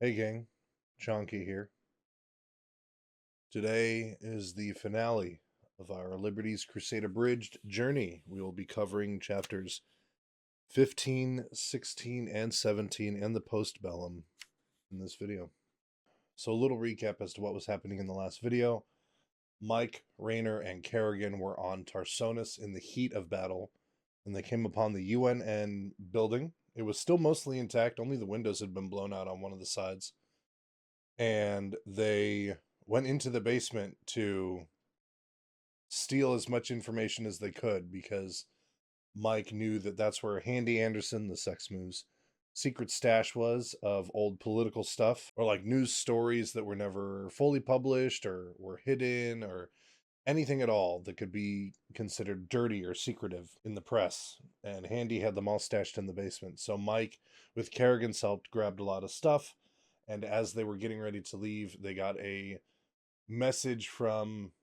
Hey gang, Chonky here. Today is the finale of our Liberty's Crusade Abridged journey. We will be covering chapters 15, 16, and 17 and the Postbellum in this video. So a little recap as to what was happening in the last video. Mike, Rayner, and Kerrigan were on Tarsonis in the heat of battle, and they came upon the UNN building. It was still mostly intact, only the windows had been blown out on one of the sides. And they went into the basement to steal as much information as they could because Mike knew that that's where Handy Anderson, the sex moves, secret stash was of old political stuff or like news stories that were never fully published or were hidden or anything at all that could be considered dirty or secretive in the press. And Handy had them all stashed in the basement. So Mike, with Kerrigan's help, grabbed a lot of stuff. And as they were getting ready to leave, they got a message from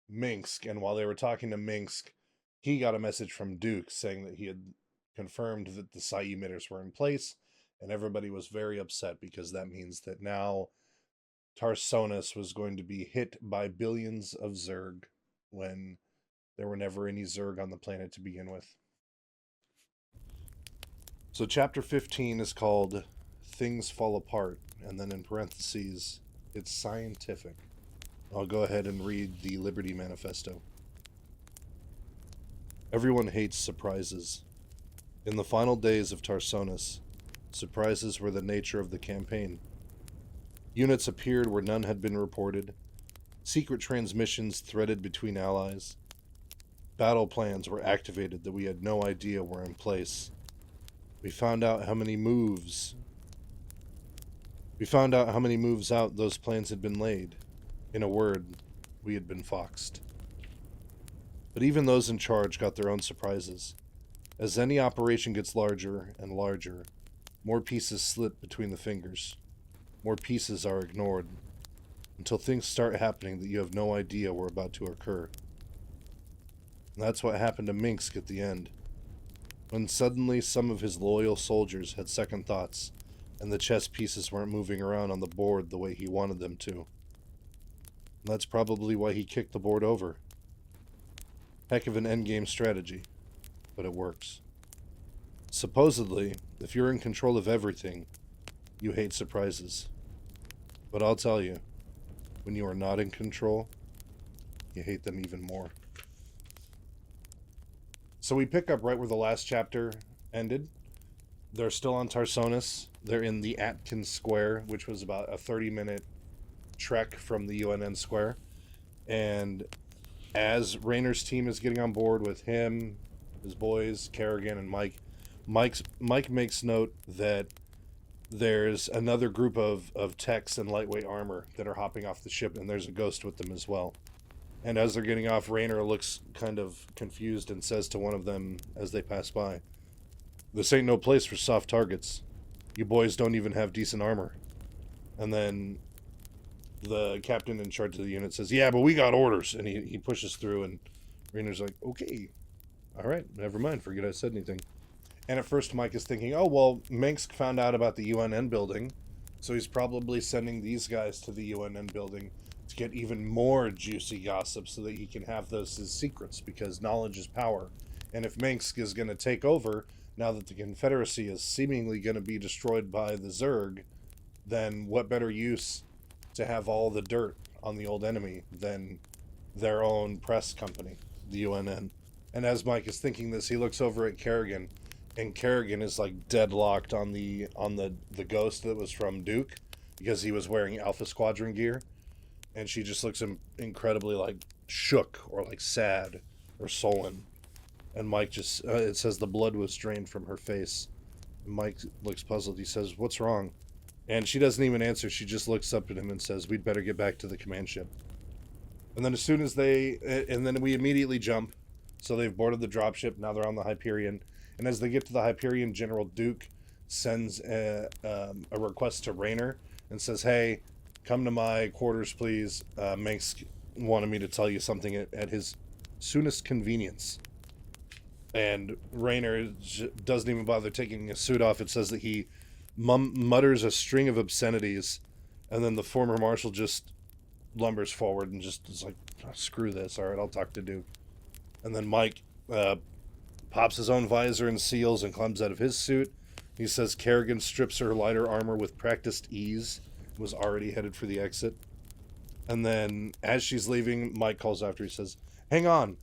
Minsk. And while they were talking to Minsk, he got a message from Duke saying that he had confirmed that the psi emitters were in place. And everybody was very upset because that means that now Tarsonis was going to be hit by billions of Zerg when there were never any Zerg on the planet to begin with. So chapter 15 is called Things Fall Apart, and then in parentheses, it's scientific. I'll go ahead and read the Liberty Manifesto. Everyone hates surprises. In the final days of Tarsonis, surprises were the nature of the campaign. Units appeared where none had been reported. Secret transmissions threaded between allies. Battle plans were activated that we had no idea were in place. We found out how many moves out those plans had been laid. In a word, we had been foxed. But even those in charge got their own surprises. As any operation gets larger and larger, more pieces slip between the fingers. More pieces are ignored, until things start happening that you have no idea were about to occur. And that's what happened to Minsk at the end, when suddenly some of his loyal soldiers had second thoughts, and the chess pieces weren't moving around on the board the way he wanted them to. And that's probably why he kicked the board over. Heck of an endgame strategy, but it works. Supposedly, if you're in control of everything, you hate surprises. But I'll tell you, when you are not in control, you hate them even more. So we pick up right where the last chapter ended. They're still on Tarsonis. They're in the Atkins Square, which was about a 30-minute trek from the UNN Square. And as Rayner's team is getting on board with him, his boys, Kerrigan and Mike makes note that there's another group of techs and lightweight armor that are hopping off the ship, and there's a ghost with them as well. And as they're getting off, Rayner looks kind of confused and says to one of them as they pass by, "This ain't no place for soft targets. You boys don't even have decent armor." And then the captain in charge of the unit says, "Yeah, but we got orders." And he pushes through, and Rayner's like, "Okay, all right, never mind, forget I said anything." And at first Mike is thinking, oh, well, Minsk found out about the UNN building, so he's probably sending these guys to the UNN building to get even more juicy gossip so that he can have those as secrets, because knowledge is power. And if Minsk is going to take over, now that the Confederacy is seemingly going to be destroyed by the Zerg, then what better use to have all the dirt on the old enemy than their own press company, the UNN? And as Mike is thinking this, he looks over at Kerrigan, and Kerrigan is like deadlocked on the ghost that was from Duke because he was wearing Alpha Squadron gear, and she just looks incredibly like shook or like sad or sullen. And Mike just it says the blood was drained from her face. And Mike looks puzzled. He says, "What's wrong?" And she doesn't even answer. She just looks up at him and says, "We'd better get back to the command ship." And then we immediately jump. So they've boarded the dropship. Now they're on the Hyperion. And as they get to the Hyperion, General Duke sends a request to Rayner and says, "Hey, come to my quarters, please. Minsk wanted me to tell you something at his soonest convenience." And Rayner doesn't even bother taking his suit off. It says that he mutters a string of obscenities, and then the former marshal just lumbers forward and just is like, oh, screw this, alright, I'll talk to Duke. And then Mike pops his own visor and seals and climbs out of his suit. He says Kerrigan strips her lighter armor with practiced ease, was already headed for the exit. And then, as she's leaving, Mike calls after. He says, hang on,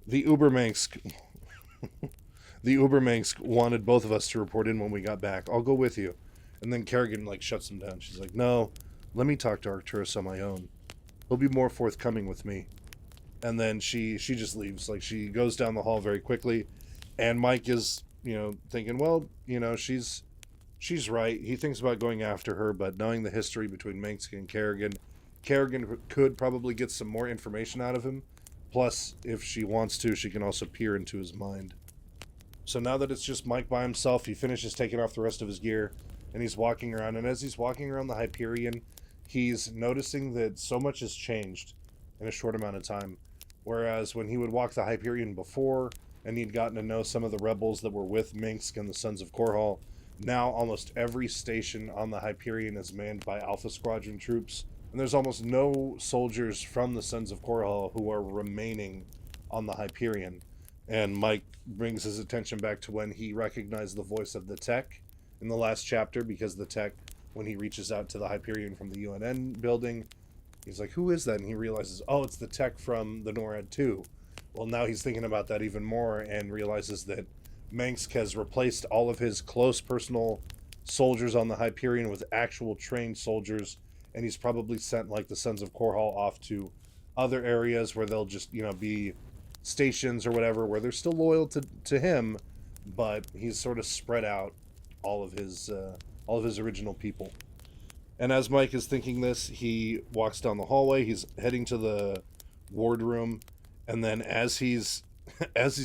the Ubermansk wanted both of us to report in when we got back. I'll go with you. And then Kerrigan, shuts him down. She's like, no, let me talk to Arcturus on my own. He'll be more forthcoming with me. And then she just leaves. She goes down the hall very quickly. And Mike is, thinking, well, she's right. He thinks about going after her, but knowing the history between Minsk and Kerrigan could probably get some more information out of him. Plus, if she wants to, she can also peer into his mind. So now that it's just Mike by himself, he finishes taking off the rest of his gear, and he's walking around. And as he's walking around the Hyperion, he's noticing that so much has changed in a short amount of time. Whereas when he would walk the Hyperion before, and he'd gotten to know some of the rebels that were with Minsk and the Sons of Korhal, now almost every station on the Hyperion is manned by Alpha Squadron troops. And there's almost no soldiers from the Sons of Korhal who are remaining on the Hyperion. And Mike brings his attention back to when he recognized the voice of the tech in the last chapter, because the tech, when he reaches out to the Hyperion from the UNN building, he's like, who is that? And he realizes, oh, it's the tech from the NORAD 2. Well, now he's thinking about that even more and realizes that Minsk has replaced all of his close personal soldiers on the Hyperion with actual trained soldiers, and he's probably sent the Sons of Korhal off to other areas where they'll just, be stations or whatever, where they're still loyal to him, but he's sort of spread out all of his original people. And as Mike is thinking this, he walks down the hallway. He's heading to the wardroom, and then as he's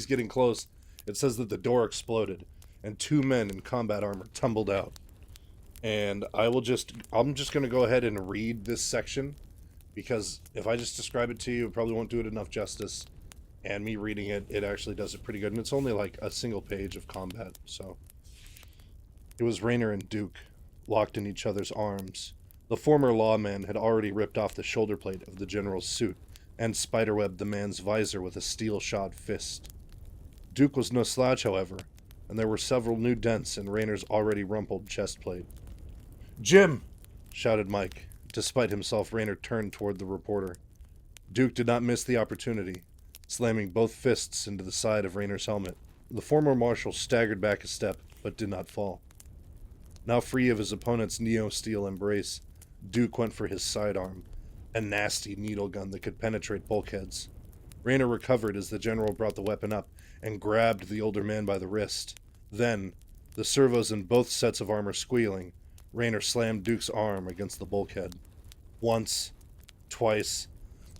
getting close, it says that the door exploded and 2 men in combat armor tumbled out. And I'm just going to go ahead and read this section, because if I just describe it to you, it probably won't do it enough justice. And me reading it, it actually does it pretty good. And it's only a single page of combat. So it was Raynor and Duke, locked in each other's arms. The former lawman had already ripped off the shoulder plate of the general's suit and spiderwebbed the man's visor with a steel-shod fist. Duke was no slouch, however, and there were several new dents in Raynor's already rumpled chest plate. "Jim!" shouted Mike. Despite himself, Raynor turned toward the reporter. Duke did not miss the opportunity, slamming both fists into the side of Raynor's helmet. The former marshal staggered back a step, but did not fall. Now free of his opponent's neo-steel embrace, Duke went for his sidearm, a nasty needle gun that could penetrate bulkheads. Raynor recovered as the general brought the weapon up and grabbed the older man by the wrist. Then, the servos in both sets of armor squealing, Raynor slammed Duke's arm against the bulkhead. Once, twice,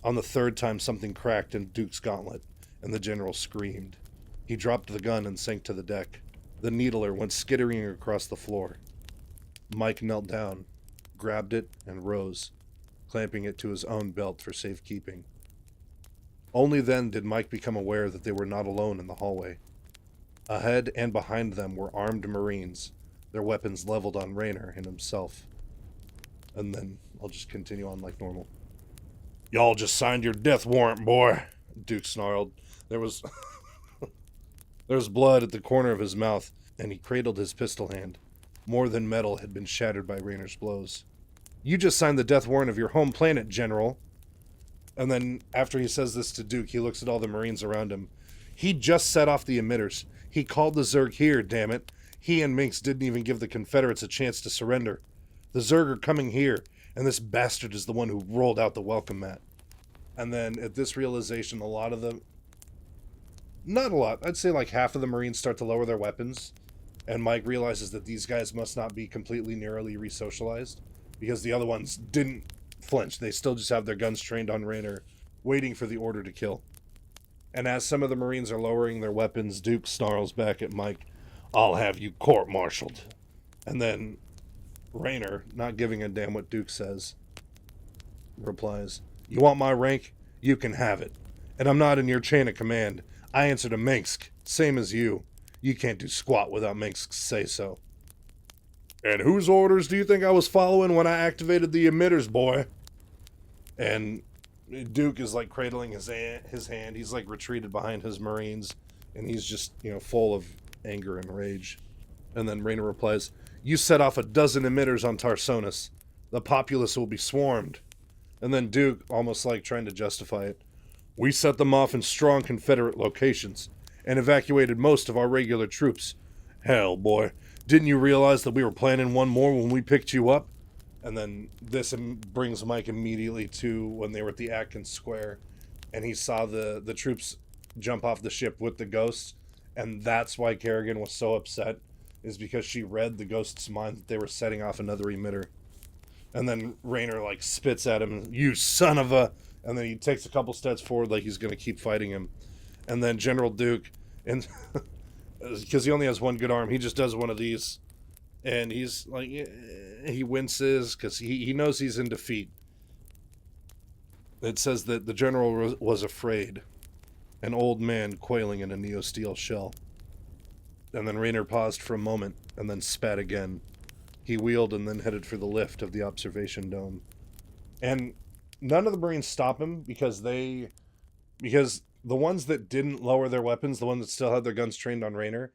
on the third time something cracked in Duke's gauntlet, and the general screamed. He dropped the gun and sank to the deck. The needler went skittering across the floor. Mike knelt down, grabbed it, and rose, clamping it to his own belt for safekeeping. Only then did Mike become aware that they were not alone in the hallway. Ahead and behind them were armed Marines, their weapons leveled on Raynor and himself. And then I'll just continue on like normal. "Y'all just signed your death warrant, boy," Duke snarled. There was blood at the corner of his mouth, and he cradled his pistol hand. More than metal had been shattered by Raynor's blows. "You just signed the death warrant of your home planet, General." And then, after he says this to Duke, he looks at all the Marines around him. He just set off the emitters. He called the Zerg here, damn it. He and Minx didn't even give the Confederates a chance to surrender. The Zerg are coming here, and this bastard is the one who rolled out the welcome mat. And then, at this realization, a lot of them... Not a lot. I'd say like half of the Marines start to lower their weapons. And Mike realizes that these guys must not be completely nearly resocialized, because the other ones didn't flinch. They still just have their guns trained on Raynor, waiting for the order to kill. And as some of the Marines are lowering their weapons, Duke snarls back at Mike, "I'll have you court-martialed." And then Raynor, not giving a damn what Duke says, replies, "You want my rank? You can have it. And I'm not in your chain of command. I answer to Minsk, same as you. You can't do squat without Minsk's say-so." And whose orders do you think I was following when I activated the emitters, boy? And Duke is like cradling his hand. He's like retreated behind his Marines, and he's just, full of anger and rage. And then Raynor replies, "You set off a dozen emitters on Tarsonis. The populace will be swarmed." And then Duke, almost like trying to justify it, "We set them off in strong Confederate locations and evacuated most of our regular troops. Hell, boy, didn't you realize that we were planning one more when we picked you up?" And then this brings Mike immediately to when they were at the Atkins Square, and he saw the troops jump off the ship with the ghosts, and that's why Kerrigan was so upset, is because she read the ghost's mind that they were setting off another emitter. And then Raynor like spits at him, "You son of a," and then he takes a couple steps forward like he's going to keep fighting him. And then General Duke, and because he only has one good arm, he just does one of these, and he's like, he winces because he knows he's in defeat. It says that the general was afraid, an old man coiling in a neosteel shell. And then Raynor paused for a moment and then spat again. He wheeled and then headed for the lift of the observation dome. And none of the Marines stop him because the ones that didn't lower their weapons, the ones that still had their guns trained on Raynor,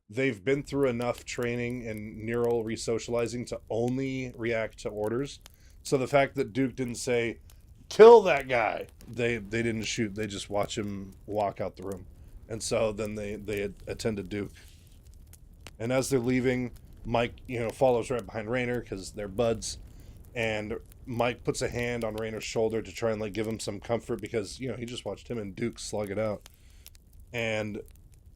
they've been through enough training and neural resocializing to only react to orders. So the fact that Duke didn't say, "Kill that guy," they didn't shoot. They just watch him walk out the room. And so then they attended Duke. And as they're leaving, Mike, follows right behind Raynor because they're buds. And Mike puts a hand on Raynor's shoulder to try and like give him some comfort because, he just watched him and Duke slug it out. And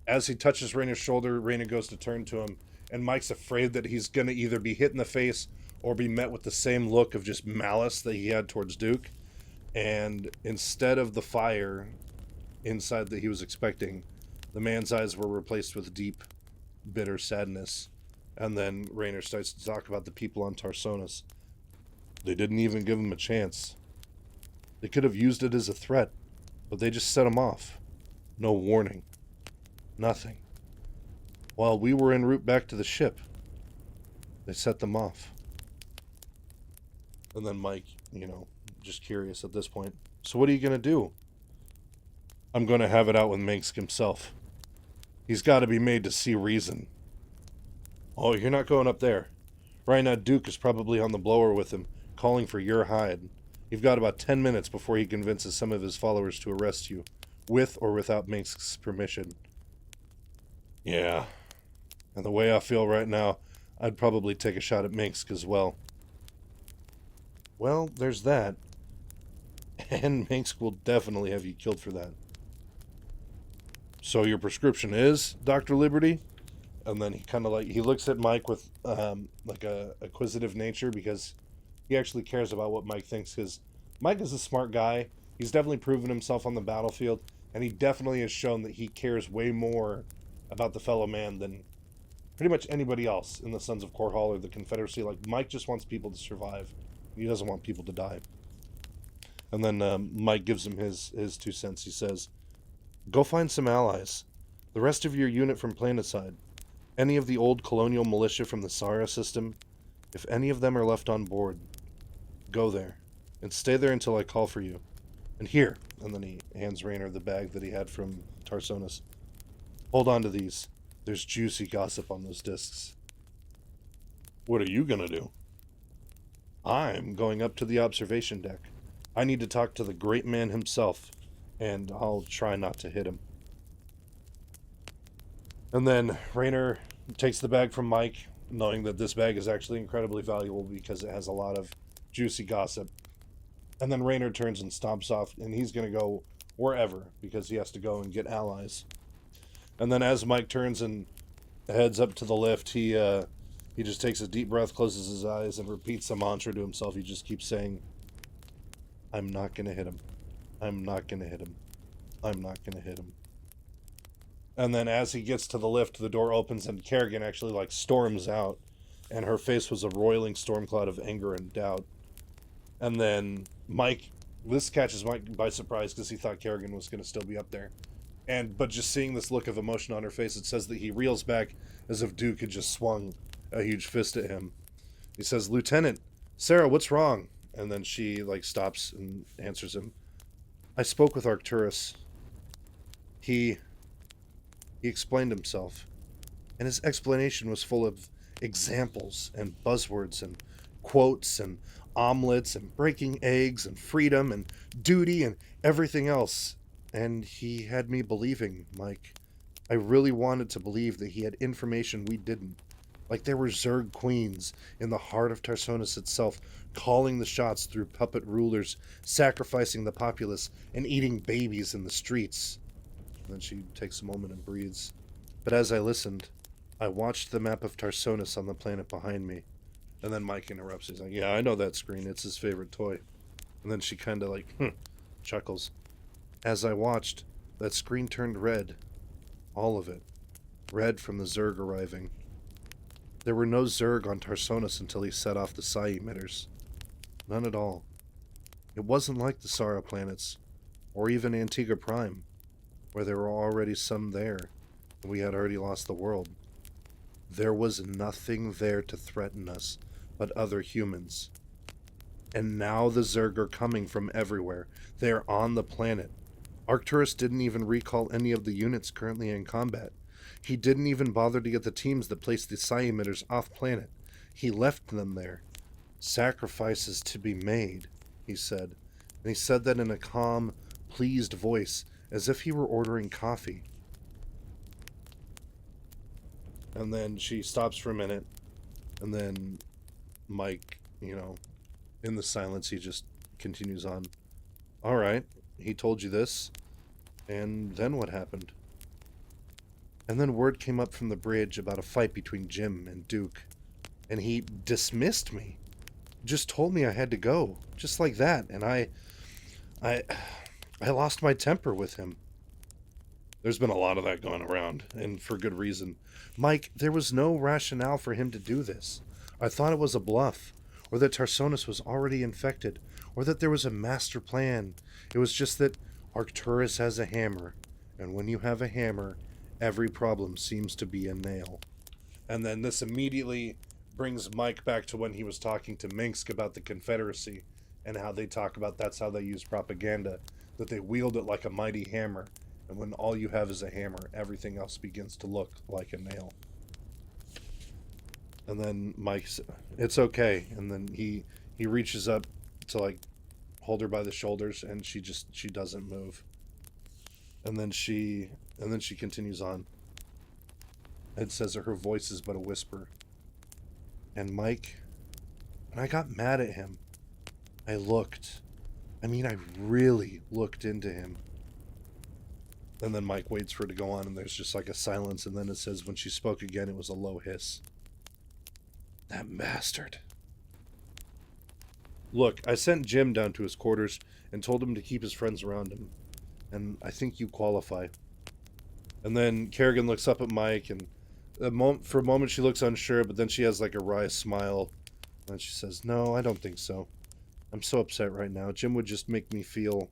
as he touches Raynor's shoulder, Raynor goes to turn to him, and Mike's afraid that he's going to either be hit in the face or be met with the same look of just malice that he had towards Duke. And instead of the fire inside that he was expecting, the man's eyes were replaced with deep, bitter sadness. And then Raynor starts to talk about the people on Tarsonis. They didn't even give him a chance. They could have used it as a threat, but they just set him off. No warning. Nothing. While we were en route back to the ship, they set them off. And then Mike, just curious at this point. "So what are you going to do?" "I'm going to have it out with Minsk himself. He's got to be made to see reason." "Oh, you're not going up there. Right now Duke is probably on the blower with him, calling for your hide. You've got about 10 minutes before he convinces some of his followers to arrest you, with or without Minsk's permission." "Yeah. And the way I feel right now, I'd probably take a shot at Minsk as well." "Well, there's that. And Minsk will definitely have you killed for that." "So your prescription is Dr. Liberty?" And then he kind of he looks at Mike with like a acquisitive nature because he actually cares about what Mike thinks, because Mike is a smart guy. He's definitely proven himself on the battlefield, and he definitely has shown that he cares way more about the fellow man than pretty much anybody else in the Sons of Korhal or the Confederacy. Like, Mike just wants people to survive. He doesn't want people to die. And then Mike gives him his 2 cents. He says, "Go find some allies. The rest of your unit from Planetside. Any of the old colonial militia from the Sara system. If any of them are left on board, go there. And stay there until I call for you. And here," and then he hands Raynor the bag that he had from Tarsonis. "Hold on to these. There's juicy gossip on those discs." "What are you gonna do?" "I'm going up to the observation deck. I need to talk to the great man himself, and I'll try not to hit him." And then Raynor takes the bag from Mike, knowing that this bag is actually incredibly valuable because it has a lot of juicy gossip. And then Raynor turns and stomps off, and he's going to go wherever because he has to go and get allies. And then as Mike turns and heads up to the lift, he just takes a deep breath, closes his eyes, and repeats a mantra to himself. He just keeps saying, "I'm not going to hit him. I'm not going to hit him. I'm not going to hit him." And then as he gets to the lift, the door opens and Kerrigan actually storms out, and her face was a roiling storm cloud of anger and doubt. And then this catches Mike by surprise because he thought Kerrigan was going to still be up there. But just seeing this look of emotion on her face, it says that he reels back as if Duke had just swung a huge fist at him. He says, "Lieutenant, Sarah, what's wrong?" And then she, like, stops and answers him. "I spoke with Arcturus. He explained himself. And his explanation was full of examples and buzzwords and quotes and omelets and breaking eggs and freedom and duty and everything else. And he had me believing, Mike. I really wanted to believe that he had information we didn't. Like there were Zerg queens in the heart of Tarsonis itself, calling the shots through puppet rulers, sacrificing the populace, and eating babies in the streets." And then she takes a moment and breathes. "But as I listened, I watched the map of Tarsonis on the planet behind me." And then Mike interrupts. He's like, "Yeah, I know that screen. It's his favorite toy." And then she kind of like, chuckles. "As I watched, that screen turned red. All of it. Red from the Zerg arriving. There were no Zerg on Tarsonis until he set off the psi emitters. None at all. It wasn't like the Sara planets, or even Antigua Prime, where there were already some there, and we had already lost the world. There was nothing there to threaten us but other humans. And now the Zerg are coming from everywhere. They're on the planet. Arcturus didn't even recall any of the units currently in combat. He didn't even bother to get the teams that placed the psi emitters off planet. He left them there. Sacrifices to be made," he said. And he said that in a calm, pleased voice, as if he were ordering coffee. And then she stops for a minute, and then Mike, in the silence, he just continues on. "All right, he told you this, and then what happened?" "And then word came up from the bridge about a fight between Jim and Duke, and he dismissed me. Just told me I had to go, just like that, and I lost my temper with him." There's been a lot of that going around, and for good reason. "Mike, there was no rationale for him to do this. I thought it was a bluff, or that Tarsonis was already infected, or that there was a master plan. It was just that Arcturus has a hammer, and when you have a hammer, every problem seems to be a nail." And then this immediately brings Mike back to when he was talking to Minsk about the Confederacy, and how they talk about that's how they use propaganda, that they wield it like a mighty hammer, and when all you have is a hammer, everything else begins to look like a nail. And then Mike says, "It's okay." And then he reaches up to like hold her by the shoulders, and she doesn't move. And then she continues on. It says that her voice is but a whisper. "And Mike, when I got mad at him, I really looked into him." And then Mike waits for it to go on, and there's just like a silence, and then it says when she spoke again, it was a low hiss. "That bastard. Look, I sent Jim down to his quarters and told him to keep his friends around him, and I think you qualify." And then Kerrigan looks up at Mike, and for a moment she looks unsure, but then she has like a wry smile, and she says, "No, I don't think so. I'm so upset right now. Jim would just make me feel..."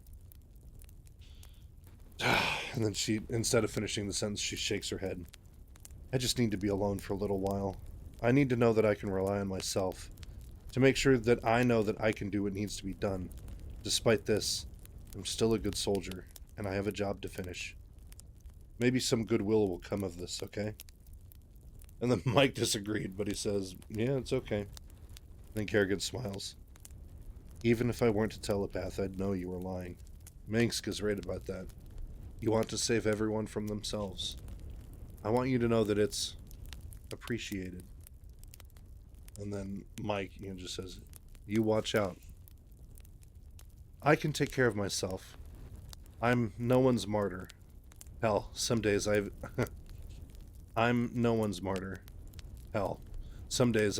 And then she, instead of finishing the sentence, she shakes her head. "I just need to be alone for a little while. I need to know that I can rely on myself. To make sure that I know that I can do what needs to be done. Despite this, I'm still a good soldier, and I have a job to finish. Maybe some goodwill will come of this, okay?" And then Mike disagreed, but he says, "Yeah, it's okay." Then Kerrigan smiles. "Even if I weren't a telepath, I'd know you were lying. Minsk is right about that. You want to save everyone from themselves. I want you to know that it's appreciated." And then Mike, just says, "You watch out. I can take care of myself. I'm no one's martyr. Hell, some days I'm no one's martyr. Hell, some days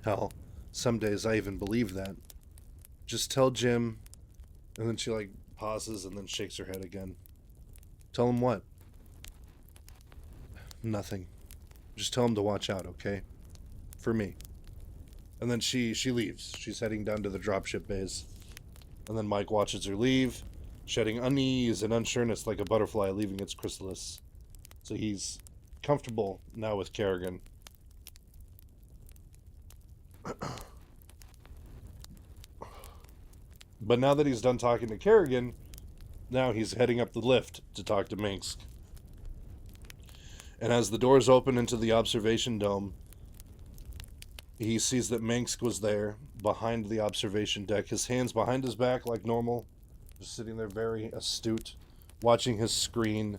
Hell, some days I even believe that. Just tell Jim..." And then she like pauses and then shakes her head again. "Tell him what?" "Nothing. Just tell him to watch out, okay? For me." And then she leaves. She's heading down to the dropship bays. And then Mike watches her leave, shedding unease and unsureness like a butterfly leaving its chrysalis. So he's comfortable now with Kerrigan. But now that he's done talking to Kerrigan, now he's heading up the lift to talk to Minsk. And as the doors open into the observation dome, he sees that Minsk was there, behind the observation deck, his hands behind his back like normal, just sitting there very astute, watching his screen.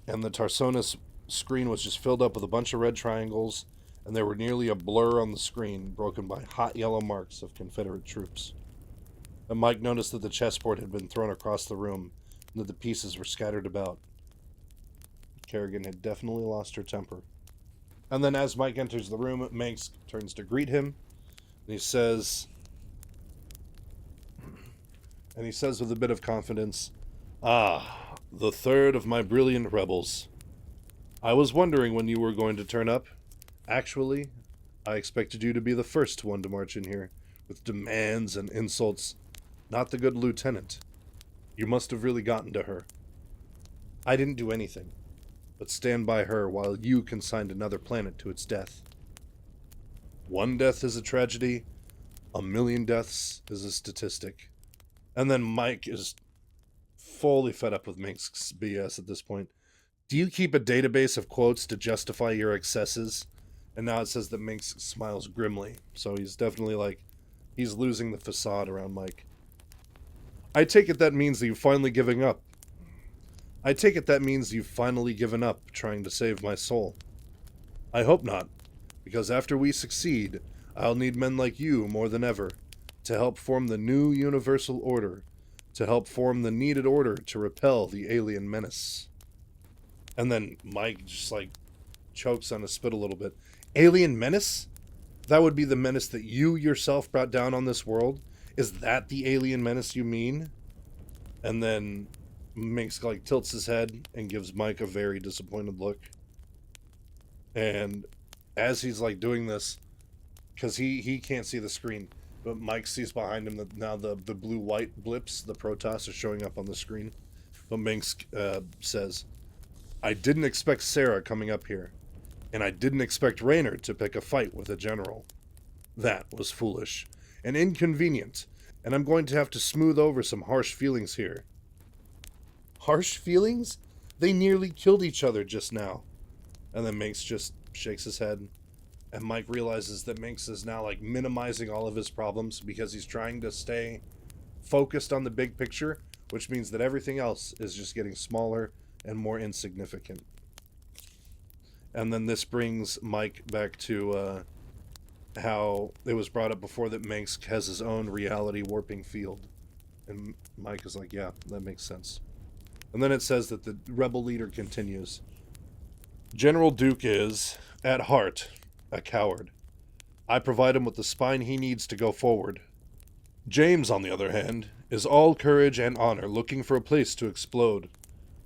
And the Tarsonis screen was just filled up with a bunch of red triangles, and they were nearly a blur on the screen, broken by hot yellow marks of Confederate troops. And Mike noticed that the chessboard had been thrown across the room, and that the pieces were scattered about. Kerrigan had definitely lost her temper. And then as Mike enters the room, Manx turns to greet him, and he says with a bit of confidence, "Ah, the third of my brilliant rebels. I was wondering when you were going to turn up. Actually, I expected you to be the first one to march in here, with demands and insults. Not the good lieutenant. You must have really gotten to her. I didn't do anything but stand by her while you consigned another planet to its death. One death is a tragedy, 1,000,000 deaths is a statistic." And then Mike is fully fed up with Minsk's BS at this point. "Do you keep a database of quotes to justify your excesses?" And now it says that Minsk smiles grimly, so he's definitely like, he's losing the facade around Mike. I take it that means that you've finally given up. Trying to save my soul. I hope not, because after we succeed, I'll need men like you more than ever, to help form the new universal order, to help form the needed order to repel the alien menace. And then Mike just like chokes on his spit a little bit. Alien menace? That would be the menace that you yourself brought down on this world? Is that the alien menace you mean? And then Minsk like tilts his head and gives Mike a very disappointed look. And as he's like doing this, because he can't see the screen, but Mike sees behind him that now the blue-white blips, the Protoss, are showing up on the screen. But Minsk says, I didn't expect Sarah coming up here, and I didn't expect Raynor to pick a fight with a general. That was foolish and inconvenient, and I'm going to have to smooth over some harsh feelings here. Harsh feelings? They nearly killed each other just now. And then Minx just shakes his head. And Mike realizes that Minx is now like minimizing all of his problems because he's trying to stay focused on the big picture, which means that everything else is just getting smaller and more insignificant. And then this brings Mike back to how it was brought up before that Minx has his own reality warping field. And Mike is like, yeah, that makes sense. And then it says that the rebel leader continues. General Duke is, at heart, a coward. I provide him with the spine he needs to go forward. James, on the other hand, is all courage and honor, looking for a place to explode.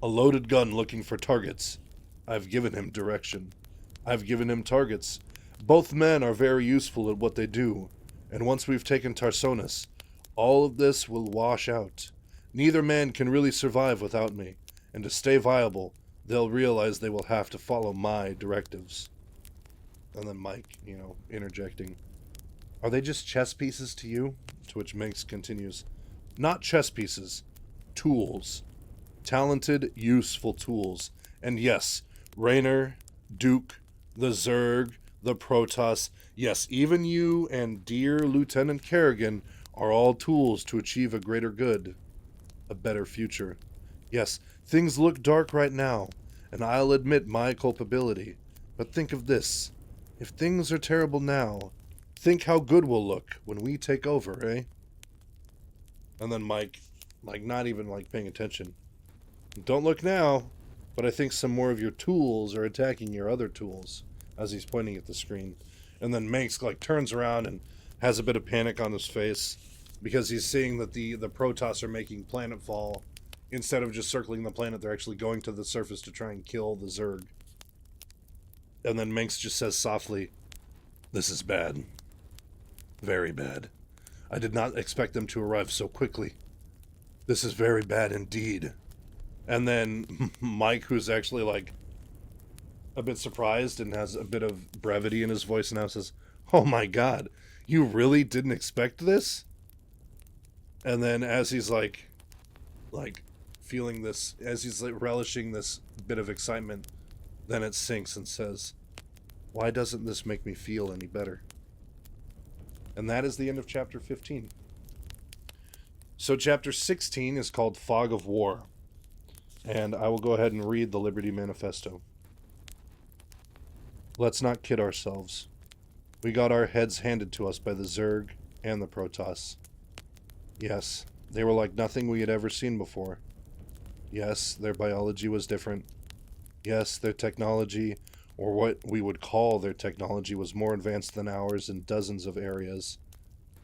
A loaded gun looking for targets. I've given him direction. I've given him targets. Both men are very useful at what they do, and once we've taken Tarsonis, all of this will wash out. Neither man can really survive without me, and to stay viable, they'll realize they will have to follow my directives. And then Mike, interjecting, are they just chess pieces to you? To which Minx continues, not chess pieces, tools. Talented, useful tools. And yes, Raynor, Duke, the Zerg, the Protoss, yes, even you and dear Lieutenant Kerrigan are all tools to achieve a greater good. A better future. Yes, things look dark right now, and I'll admit my culpability. But think of this. If things are terrible now, think how good we'll look when we take over, eh? And then Mike, not even paying attention. Don't look now, but I think some more of your tools are attacking your other tools, as he's pointing at the screen. And then Manx turns around and has a bit of panic on his face because he's seeing that the Protoss are making planetfall. Instead of just circling the planet, they're actually going to the surface to try and kill the Zerg. And then Minx just says softly, this is bad. Very bad. I did not expect them to arrive so quickly. This is very bad indeed. And then Mike, who's actually a bit surprised and has a bit of brevity in his voice now, says, "Oh my god, you really didn't expect this?" And then as he's like feeling this, as he's like relishing this bit of excitement, then it sinks and says, "Why doesn't this make me feel any better?" And that is the end of chapter 15. So chapter 16 is called Fog of War. And I will go ahead and read the Liberty Manifesto. Let's not kid ourselves. We got our heads handed to us by the Zerg and the Protoss. Yes, they were like nothing we had ever seen before. Yes, their biology was different. Yes, their technology, or what we would call their technology, was more advanced than ours in dozens of areas.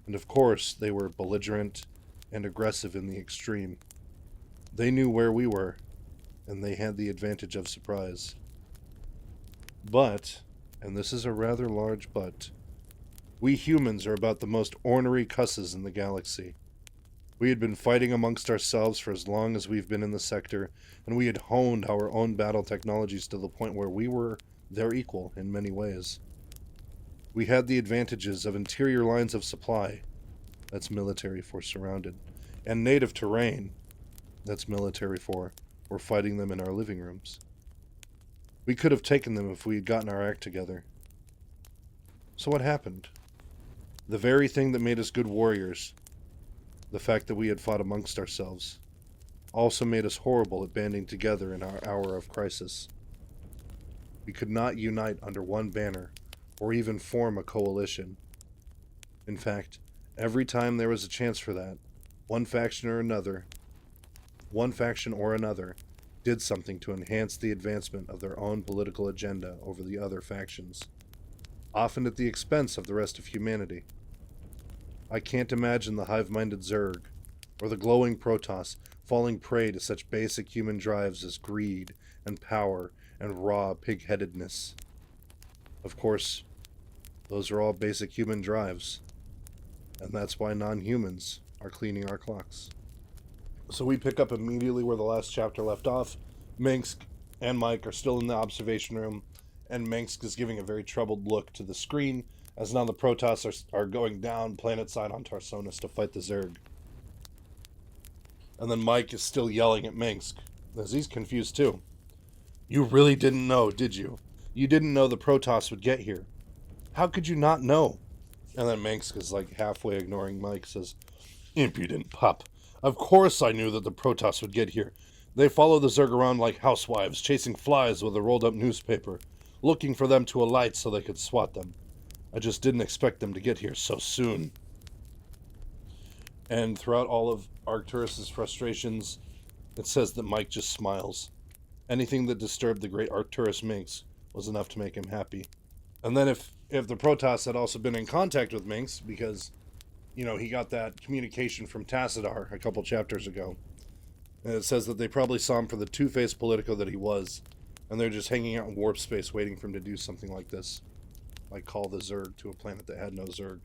And of course, they were belligerent and aggressive in the extreme. They knew where we were, and they had the advantage of surprise. But, and this is a rather large but, we humans are about the most ornery cusses in the galaxy. We had been fighting amongst ourselves for as long as we've been in the sector, and we had honed our own battle technologies to the point where we were their equal in many ways. We had the advantages of interior lines of supply, that's military for surrounded, and native terrain, that's military for we're fighting them in our living rooms. We could have taken them if we had gotten our act together. So what happened? The very thing that made us good warriors, the fact that we had fought amongst ourselves, also made us horrible at banding together in our hour of crisis. We could not unite under one banner, or even form a coalition. In fact, every time there was a chance for that, one faction or another did something to enhance the advancement of their own political agenda over the other factions, often at the expense of the rest of humanity. I can't imagine the hive-minded Zerg, or the glowing Protoss, falling prey to such basic human drives as greed and power and raw pig-headedness. Of course, those are all basic human drives, and that's why non-humans are cleaning our clocks. So we pick up immediately where the last chapter left off. Minsk and Mike are still in the observation room, and Minsk is giving a very troubled look to the screen, as now the Protoss are going down planet-side on Tarsonis to fight the Zerg. And then Mike is still yelling at Minsk, as he's confused too. You really didn't know, did you? You didn't know the Protoss would get here. How could you not know? And then Minsk is like halfway ignoring Mike, says, Impudent pup. Of course I knew that the Protoss would get here. They follow the Zerg around like housewives, chasing flies with a rolled-up newspaper, looking for them to alight so they could swat them. I just didn't expect them to get here so soon. And throughout all of Arcturus' frustrations, it says that Mike just smiles. Anything that disturbed the great Arcturus Minx was enough to make him happy. And then if the Protoss had also been in contact with Minx, because, you know, he got that communication from Tassadar a couple chapters ago, and it says that they probably saw him for the two-faced Politico that he was, and they're just hanging out in warp space waiting for him to do something like this. Like call the Zerg to a planet that had no Zerg.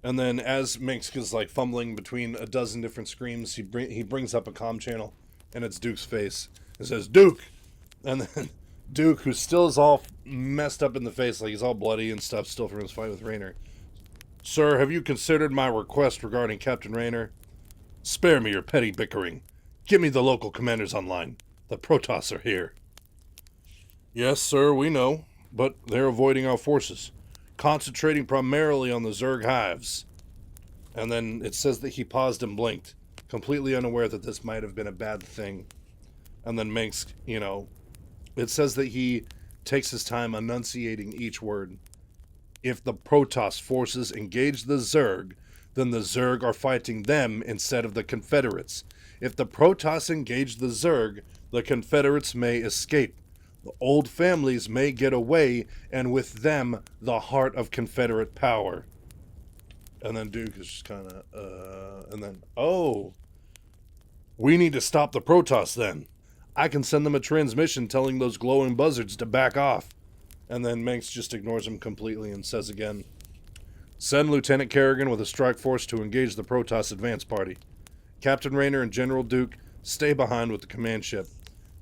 And then as Minsk is like fumbling between a dozen different screens, he brings up a comm channel, and it's Duke's face. It says, Duke! And then Duke, who still is all messed up in the face, like he's all bloody and stuff still from his fight with Raynor. Sir, have you considered my request regarding Captain Raynor? Spare me your petty bickering. Give me the local commanders online. The Protoss are here. Yes, sir, we know, but they're avoiding our forces, concentrating primarily on the Zerg hives. And then it says that he paused and blinked, completely unaware that this might have been a bad thing. And then Minsk, you know, it says that he takes his time enunciating each word. If the Protoss forces engage the Zerg, then the Zerg are fighting them instead of the Confederates. If the Protoss engage the Zerg, the Confederates may escape. The old families may get away, and with them, the heart of Confederate power. And then Duke is just kind of, and then, oh, we need to stop the Protoss then. I can send them a transmission telling those glowing buzzards to back off. And then Manx just ignores him completely and says again, send Lieutenant Kerrigan with a strike force to engage the Protoss advance party. Captain Raynor and General Duke stay behind with the command ship.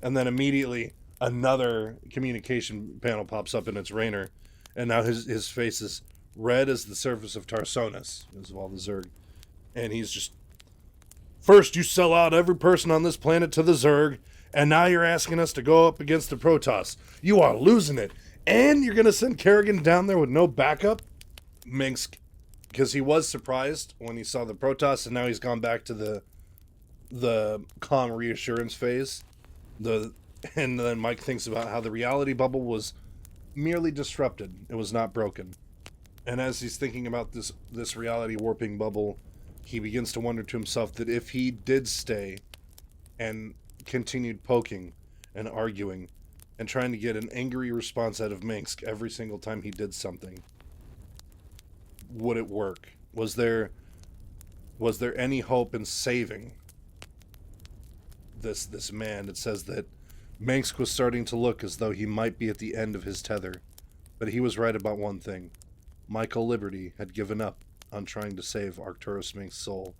And then immediately, another communication panel pops up, and it's Raynor. And now his face is red as the surface of Tarsonis, as of all the Zerg. And he's just, first you sell out every person on this planet to the Zerg, and now you're asking us to go up against the Protoss. You are losing it. And you're going to send Kerrigan down there with no backup? Minsk, because he was surprised when he saw the Protoss, and now he's gone back to the calm reassurance phase. And then Mike thinks about how the reality bubble was merely disrupted. It was not broken. And as he's thinking about this reality warping bubble, he begins to wonder to himself that if he did stay and continued poking and arguing and trying to get an angry response out of Minsk every single time he did something, would it work? Was there any hope in saving this man? It says that Minsk was starting to look as though he might be at the end of his tether, but he was right about one thing. Michael Liberty had given up on trying to save Arcturus Minsk's soul.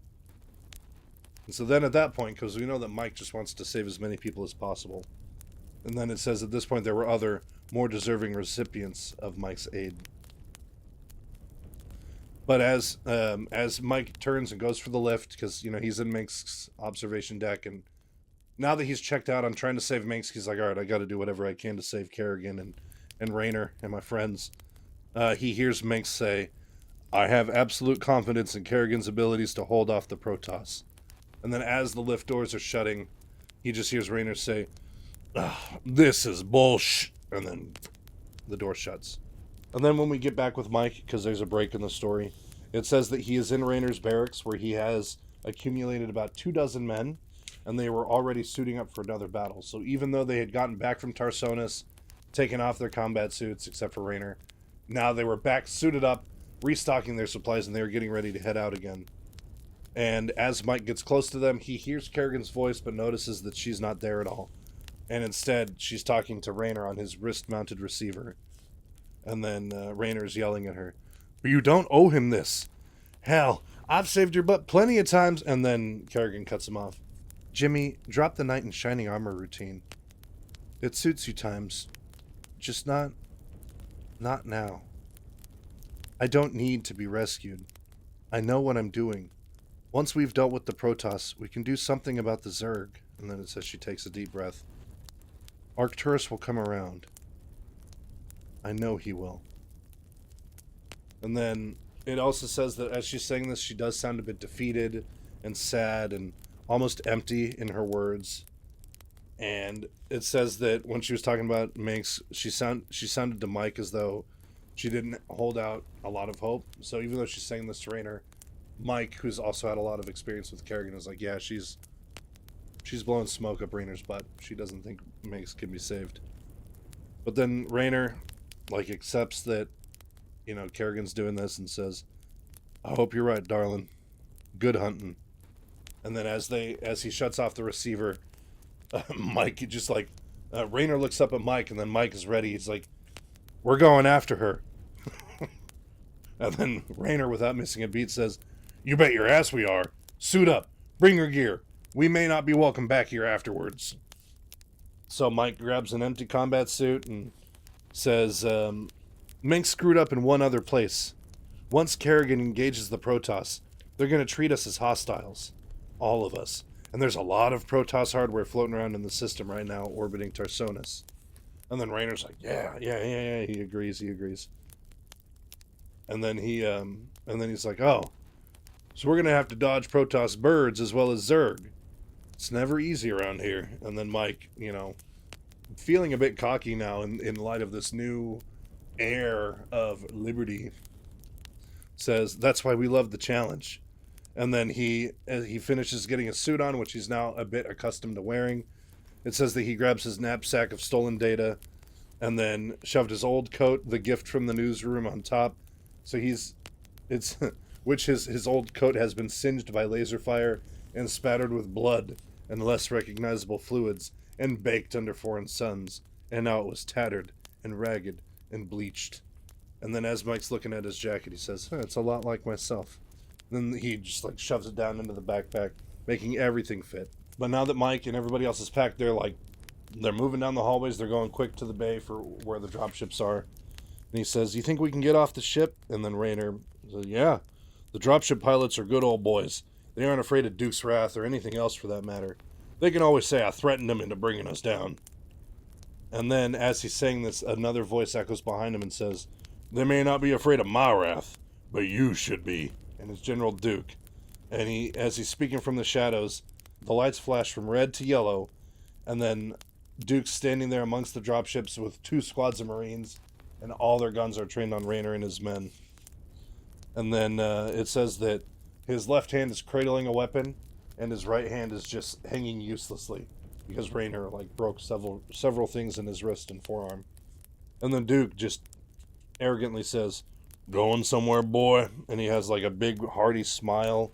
And so then at that point, because we know that Mike just wants to save as many people as possible, and then it says at this point there were other, more deserving recipients of Mike's aid. But as Mike turns and goes for the lift, because, you know, he's in Minsk's observation deck, and now that he's checked out on trying to save Minsk, he's like, all right, I got to do whatever I can to save Kerrigan and Raynor and my friends. He hears Minsk say, I have absolute confidence in Kerrigan's abilities to hold off the Protoss. And then as the lift doors are shutting, he just hears Raynor say, this is bullshit. And then the door shuts. And then when we get back with Mike, because there's a break in the story, it says that he is in Raynor's barracks, where he has accumulated about 24 men, and they were already suiting up for another battle. So even though they had gotten back from Tarsonis, taken off their combat suits, except for Raynor, now they were back suited up, restocking their supplies, and they were getting ready to head out again. And as Mike gets close to them, he hears Kerrigan's voice, but notices that she's not there at all. And instead, she's talking to Raynor on his wrist-mounted receiver. And then Raynor's yelling at her, but you don't owe him this. Hell, I've saved your butt plenty of times. And then Kerrigan cuts him off. Jimmy, drop the knight in shining armor routine. It suits you times. Just not now. I don't need to be rescued. I know what I'm doing. Once we've dealt with the Protoss, we can do something about the Zerg. And then it says she takes a deep breath. Arcturus will come around. I know he will. And then it also says that as she's saying this, she does sound a bit defeated and sad and almost empty in her words. And it says that when she was talking about Minsk, she sounded to Mike as though she didn't hold out a lot of hope. So even though she's saying this to Raynor, Mike, who's also had a lot of experience with Kerrigan, is like, yeah, she's blowing smoke up Raynor's butt. She doesn't think Minsk can be saved. But then Raynor, accepts that, Kerrigan's doing this and says, I hope you're right, darling. Good hunting. And then as he shuts off the receiver, Mike just Raynor looks up at Mike, and then Mike is ready. He's like, we're going after her. And then Raynor, without missing a beat, says, you bet your ass we are. Suit up. Bring your gear. We may not be welcome back here afterwards. So Mike grabs an empty combat suit and says, Mink screwed up in one other place. Once Kerrigan engages the Protoss, they're going to treat us as hostiles. All of us. And there's a lot of Protoss hardware floating around in the system right now, orbiting Tarsonis. And then Raynor's like, yeah, he agrees. And then he's like, oh, so we're going to have to dodge Protoss birds as well as Zerg. It's never easy around here. And then Mike, feeling a bit cocky now in light of this new air of liberty, says, that's why we love the challenge. And then he finishes getting a suit on, which he's now a bit accustomed to wearing. It says that he grabs his knapsack of stolen data and then shoved his old coat, the gift from the newsroom, on top. So his old coat has been singed by laser fire and spattered with blood and less recognizable fluids and baked under foreign suns. And now it was tattered and ragged and bleached. And then as Mike's looking at his jacket, he says, it's a lot like myself. And then he just shoves it down into the backpack, making everything fit. But now that Mike and everybody else is packed, they're They're moving down the hallways. They're going quick to the bay for where the dropships are. And he says, "You think we can get off the ship?" And then Raynor says, "Yeah, the dropship pilots are good old boys. They aren't afraid of Duke's wrath or anything else for that matter. They can always say I threatened them into bringing us down." And then, as he's saying this, another voice echoes behind him and says, "They may not be afraid of my wrath, but you should be." And it's General Duke. And as he's speaking from the shadows, the lights flash from red to yellow, and then Duke's standing there amongst the dropships with 2 squads of Marines, and all their guns are trained on Raynor and his men. And then it says that his left hand is cradling a weapon, and his right hand is just hanging uselessly, because Raynor broke several things in his wrist and forearm. And then Duke just arrogantly says, "Going somewhere, boy?" And he has a big hearty smile,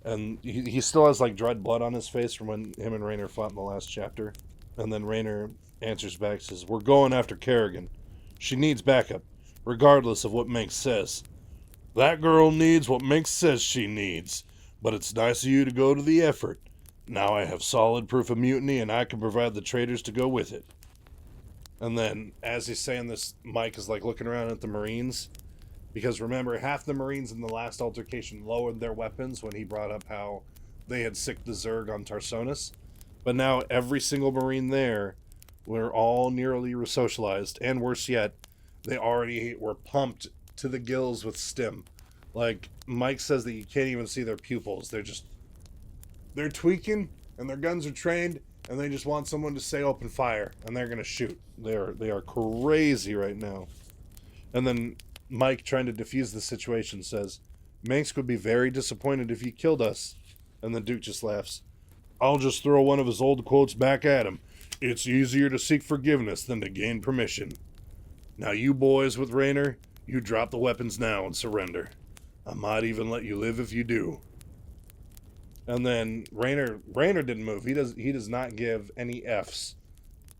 and he still has dried blood on his face from when him and Raynor fought in the last chapter. And then Raynor answers back, says, "We're going after Kerrigan. She needs backup, regardless of what Mink says. That girl needs what Mink says she needs, but it's nice of you to go to the effort. Now I have solid proof of mutiny, and I can provide the traitors to go with it." And then, as he's saying this, Mike is looking around at the Marines, because remember, half the Marines in the last altercation lowered their weapons when he brought up how they had sicked the Zerg on Tarsonis. But now every single Marine there were all nearly resocialized, and worse yet, they already were pumped to the gills with stim. Mike says that you can't even see their pupils. They're tweaking, and their guns are trained, and they just want someone to say open fire, and they're going to shoot. They are crazy right now. And then Mike, trying to defuse the situation, says, "Manx would be very disappointed if you killed us." And then Duke just laughs. "I'll just throw one of his old quotes back at him. It's easier to seek forgiveness than to gain permission. Now you boys with Raynor, you drop the weapons now and surrender. I might even let you live if you do." And then Raynor didn't move. He does not give any Fs.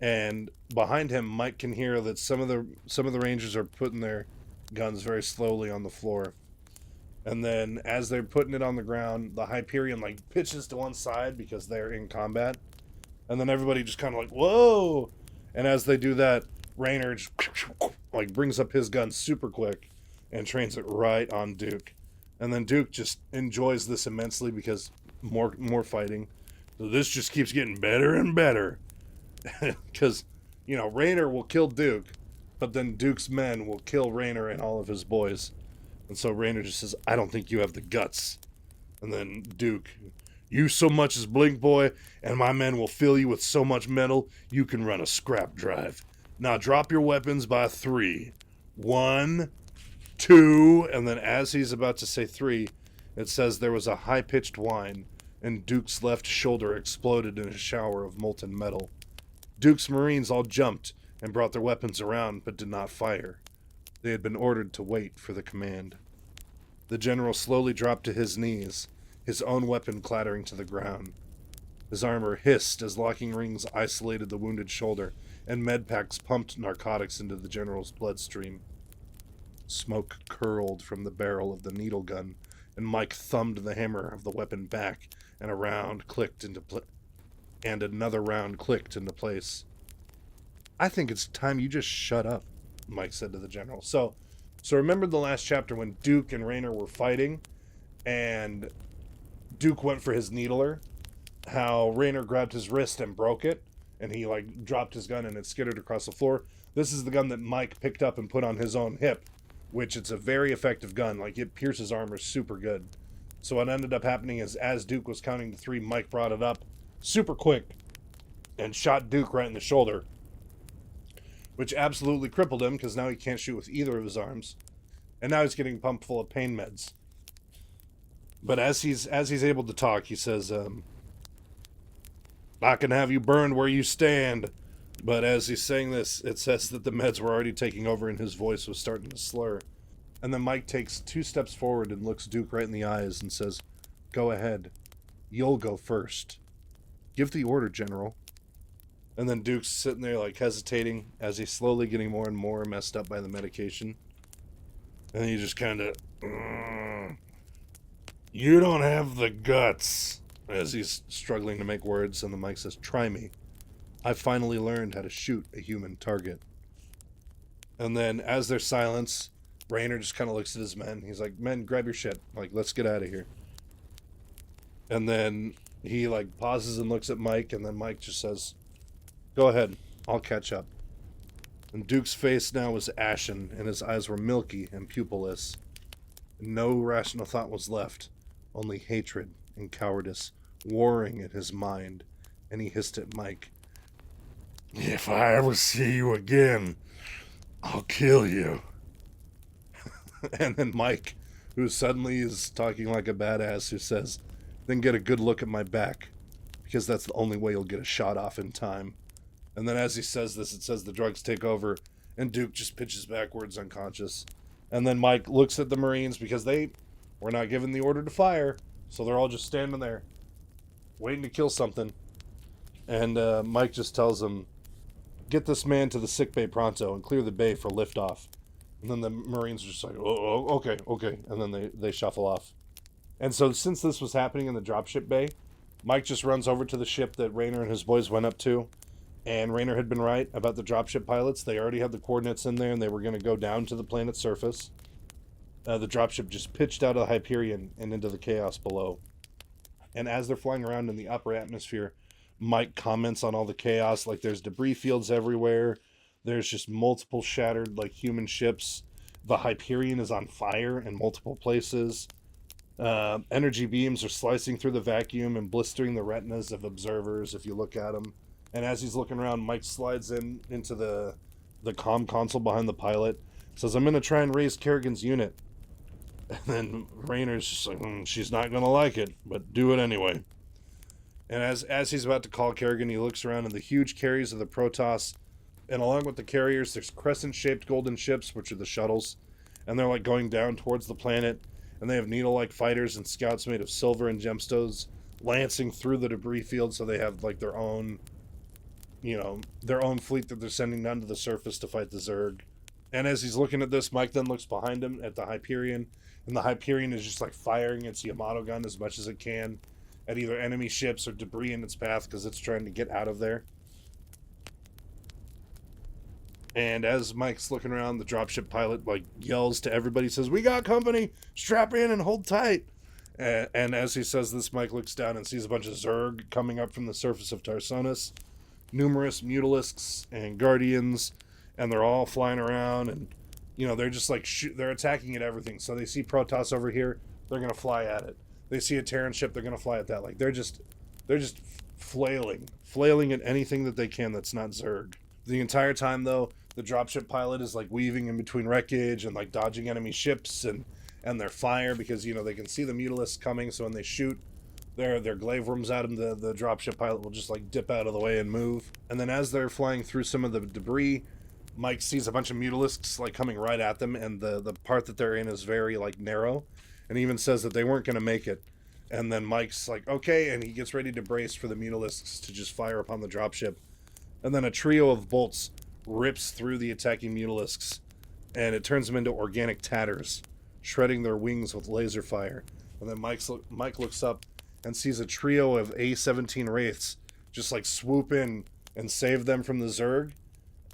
And behind him, Mike can hear that some of the Rangers are putting their guns very slowly on the floor. And then as they're putting it on the ground, the Hyperion pitches to one side because they're in combat. And then everybody just kind of whoa! And as they do that, Raynor just brings up his gun super quick and trains it right on Duke. And then Duke just enjoys this immensely because more fighting. So this just keeps getting better and better. Because, Raynor will kill Duke, but then Duke's men will kill Raynor and all of his boys. And so Raynor just says, "I don't think you have the guts." And then Duke, "You so much as blink, boy, and my men will fill you with so much metal, you can run a scrap drive. Now drop your weapons by 3. 1, 2, and then as he's about to say 3, it says there was a high-pitched whine, and Duke's left shoulder exploded in a shower of molten metal. Duke's Marines all jumped and brought their weapons around, but did not fire. They had been ordered to wait for the command. The general slowly dropped to his knees, his own weapon clattering to the ground. His armor hissed as locking rings isolated the wounded shoulder, and medpacks pumped narcotics into the general's bloodstream. Smoke curled from the barrel of the needle gun, and Mike thumbed the hammer of the weapon back, and another round clicked into place. "I think it's time you just shut up," Mike said to the general. So remember the last chapter when Duke and Raynor were fighting, and Duke went for his needler, how Raynor grabbed his wrist and broke it, and he dropped his gun and it skittered across the floor. This is the gun that Mike picked up and put on his own hip, which it's a very effective gun. It pierces armor super good. So what ended up happening is, as Duke was counting to 3, Mike brought it up super quick and shot Duke right in the shoulder, which absolutely crippled him because now he can't shoot with either of his arms, and now he's getting pumped full of pain meds. But as he's able to talk, he says, "I can have you burned where you stand." But as he's saying this, it says that the meds were already taking over and his voice was starting to slur. And then Mike takes 2 steps forward and looks Duke right in the eyes and says, "Go ahead. You'll go first. Give the order, General." And then Duke's sitting there hesitating as he's slowly getting more and more messed up by the medication. And he just kind of, "You don't have the guts," as he's struggling to make words. And the mic says, "Try me." I finally learned how to shoot a human target. And then as there's silence, Raynor just kind of looks at his men. He's like, men, grab your shit. Like, let's get out of here. And then he, like, pauses and looks at Mike, and then Mike just says, go ahead, I'll catch up. And Duke's face now was ashen, and his eyes were milky and pupilless. No rational thought was left, only hatred and cowardice warring in his mind, and he hissed at Mike. If I ever see you again, I'll kill you. And then Mike, who suddenly is talking like a badass, who says, then get a good look at my back, because that's the only way you'll get a shot off in time. And then as he says this, it says the drugs take over, and Duke just pitches backwards unconscious. And then Mike looks at the Marines, because they were not given the order to fire, so they're all just standing there, waiting to kill something. And Mike just tells them, get this man to the sickbay pronto, and clear the bay for liftoff. And then the Marines are just like, oh, okay. And then they shuffle off. And so since this was happening in the dropship bay, Mike just runs over to the ship that Raynor and his boys went up to. And Raynor had been right about the dropship pilots. They already had the coordinates in there, and they were going to go down to the planet's surface. The dropship just pitched out of the Hyperion and into the chaos below. And as they're flying around in the upper atmosphere, Mike comments on all the chaos, like there's debris fields everywhere. There's just multiple shattered, like, human ships. The Hyperion is on fire in multiple places. Energy beams are slicing through the vacuum and blistering the retinas of observers if you look at them. And as he's looking around, Mike slides into the comm console behind the pilot. Says, I'm going to try and raise Kerrigan's unit. And then Raynor's just like, she's not going to like it, but do it anyway. And as he's about to call Kerrigan, he looks around, and the huge carriers of the Protoss, and along with the carriers, there's crescent-shaped golden ships, which are the shuttles. And they're, like, going down towards the planet. And they have needle-like fighters and scouts made of silver and gemstones lancing through the debris field, so they have, like, their own fleet that they're sending down to the surface to fight the Zerg. And as he's looking at this, Mike then looks behind him at the Hyperion, and the Hyperion is just, like, firing its Yamato gun as much as it can at either enemy ships or debris in its path, because it's trying to get out of there. And as Mike's looking around, the dropship pilot, like, yells to everybody, says, we got company, strap in and hold tight. And as he says this, Mike looks down and sees a bunch of Zerg coming up from the surface of Tarsonis, numerous Mutalisks and Guardians, and they're all flying around, and, they're just, like, they're attacking at everything. So they see Protoss over here, they're going to fly at it. They see a Terran ship, they're going to fly at that. Like, they're just flailing at anything that they can that's not Zerg. The entire time, though, the dropship pilot is, like, weaving in between wreckage and, like, dodging enemy ships and their fire, because, they can see the Mutalisks coming, so when they shoot their glaive worms at them, the dropship pilot will just, like, dip out of the way and move. And then as they're flying through some of the debris, Mike sees a bunch of Mutalisks, like, coming right at them, and the part that they're in is very, like, narrow, and he even says that they weren't going to make it. And then Mike's like, okay, and he gets ready to brace for the Mutalisks to just fire upon the dropship. And then a trio of bolts rips through the attacking Mutalisks, and it turns them into organic tatters, shredding their wings with laser fire. And then Mike looks up and sees a trio of A-17 Wraiths just, like, swoop in and save them from the Zerg.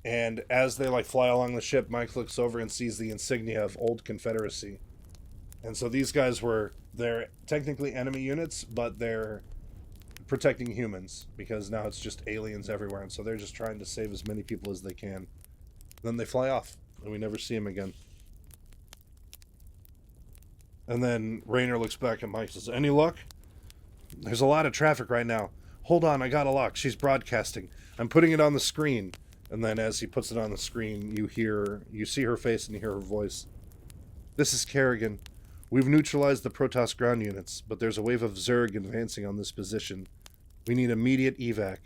And as they, like, fly along the ship, Mike looks over and sees the insignia of Old Confederacy. And so these guys they're technically enemy units, but they're protecting humans, because now it's just aliens everywhere, and so they're just trying to save as many people as they can. Then they fly off, and we never see them again. And then Raynor looks back at Mike and says, any luck? There's a lot of traffic right now. Hold on, I got a lock. She's broadcasting. I'm putting it on the screen. And then as he puts it on the screen, you see her face and you hear her voice. This is Kerrigan. We've neutralized the Protoss ground units, but there's a wave of Zerg advancing on this position. We need immediate evac.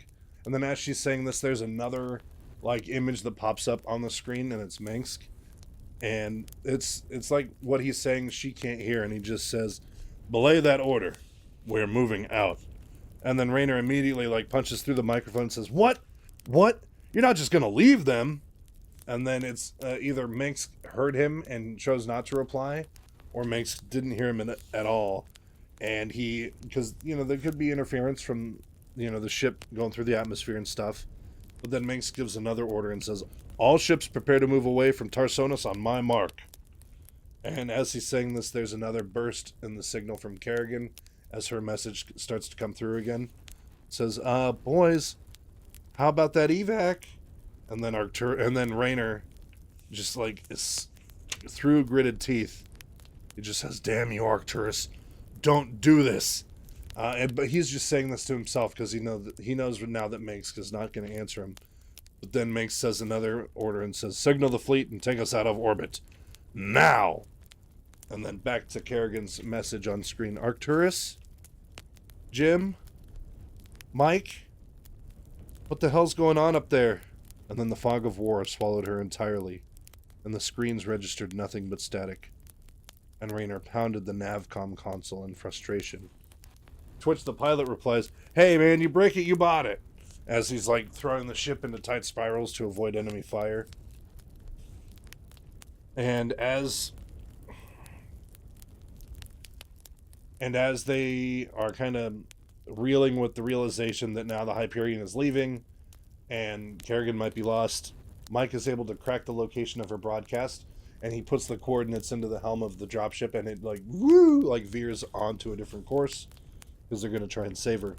And then as she's saying this, there's another, like, image that pops up on the screen, and it's Minsk. And it's like what he's saying she can't hear, and he just says, belay that order. We're moving out. And then Raynor immediately, like, punches through the microphone and says, What? You're not just going to leave them? And then it's either Minsk heard him and chose not to reply, or Minsk didn't hear him at all. And because, there could be interference from, the ship going through the atmosphere and stuff. But then Minx gives another order and says, all ships prepare to move away from Tarsonis on my mark. And as he's saying this, there's another burst in the signal from Kerrigan as her message starts to come through again. It says, boys, how about that evac? And then Raynor just like is through gritted teeth. He just says, damn you, Arcturus, don't do this. But he's just saying this to himself because he knows now that Minx is not going to answer him. But then Minx says another order and says, signal the fleet and take us out of orbit. Now! And then back to Kerrigan's message on screen. Arcturus? Jim? Mike? What the hell's going on up there? And then the fog of war swallowed her entirely, and the screens registered nothing but static. And Raynor pounded the Navcom console in frustration. Twitch the pilot replies, hey man, you break it, you bought it. As he's like throwing the ship into tight spirals to avoid enemy fire. And as they are kind of reeling with the realization that now the Hyperion is leaving and Kerrigan might be lost, Mike is able to crack the location of her broadcast, and he puts the coordinates into the helm of the dropship, and it like veers onto a different course because they're going to try and save her.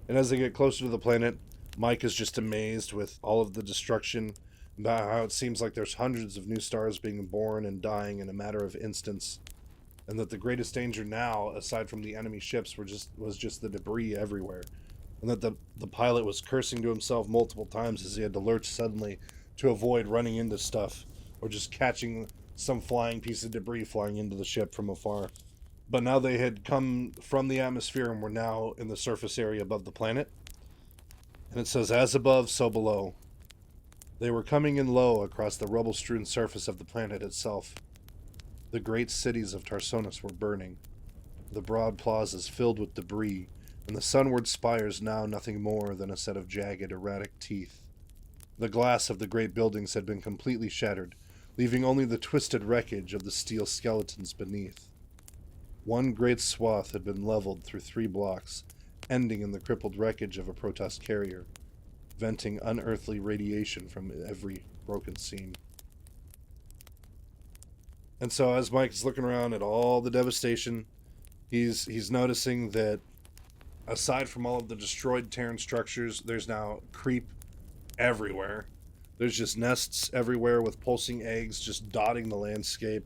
And as they get closer to the planet, Mike is just amazed with all of the destruction, about how it seems like there's hundreds of new stars being born and dying in a matter of instants, and that the greatest danger now, aside from the enemy ships, was just the debris everywhere, and that the pilot was cursing to himself multiple times as he had to lurch suddenly to avoid running into stuff or just catching some flying piece of debris flying into the ship from afar. But now they had come from the atmosphere and were now in the surface area above the planet. And it says, as above, so below. They were coming in low across the rubble-strewn surface of the planet itself. The great cities of Tarsonis were burning, the broad plazas filled with debris, and the sunward spires now nothing more than a set of jagged, erratic teeth. The glass of the great buildings had been completely shattered, leaving only the twisted wreckage of the steel skeletons beneath. One great swath had been leveled through 3 blocks, ending in the crippled wreckage of a Protoss carrier, venting unearthly radiation from every broken seam. And so as Mike's looking around at all the devastation, he's noticing that aside from all of the destroyed Terran structures, there's now creep everywhere. There's just nests everywhere with pulsing eggs just dotting the landscape.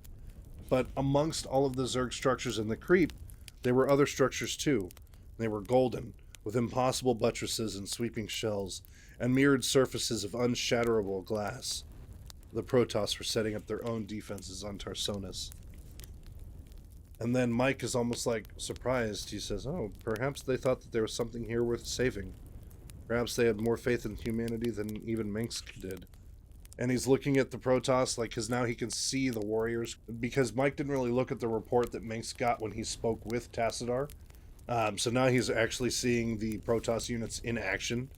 But amongst all of the Zerg structures in the creep, there were other structures too. They were golden, with impossible buttresses and sweeping shells, and mirrored surfaces of unshatterable glass. The Protoss were setting up their own defenses on Tarsonis. And then Mike is almost like surprised. He says, oh, perhaps they thought that there was something here worth saving. Perhaps they had more faith in humanity than even Minx did. And he's looking at the Protoss, like, because now he can see the warriors. Because Mike didn't really look at the report that Minx got when he spoke with Tassadar. So now he's actually seeing the Protoss units in action.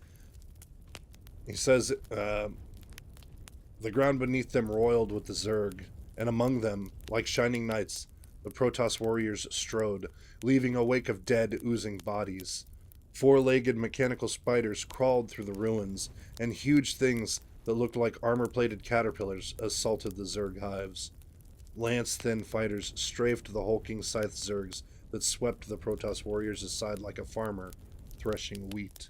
He says, the ground beneath them roiled with the Zerg, and among them, like shining knights, the Protoss warriors strode, leaving a wake of dead, oozing bodies. 4-legged mechanical spiders crawled through the ruins, and huge things that looked like armor-plated caterpillars assaulted the Zerg hives. Lance-thin fighters strafed the hulking scythe Zergs that swept the Protoss warriors aside like a farmer threshing wheat.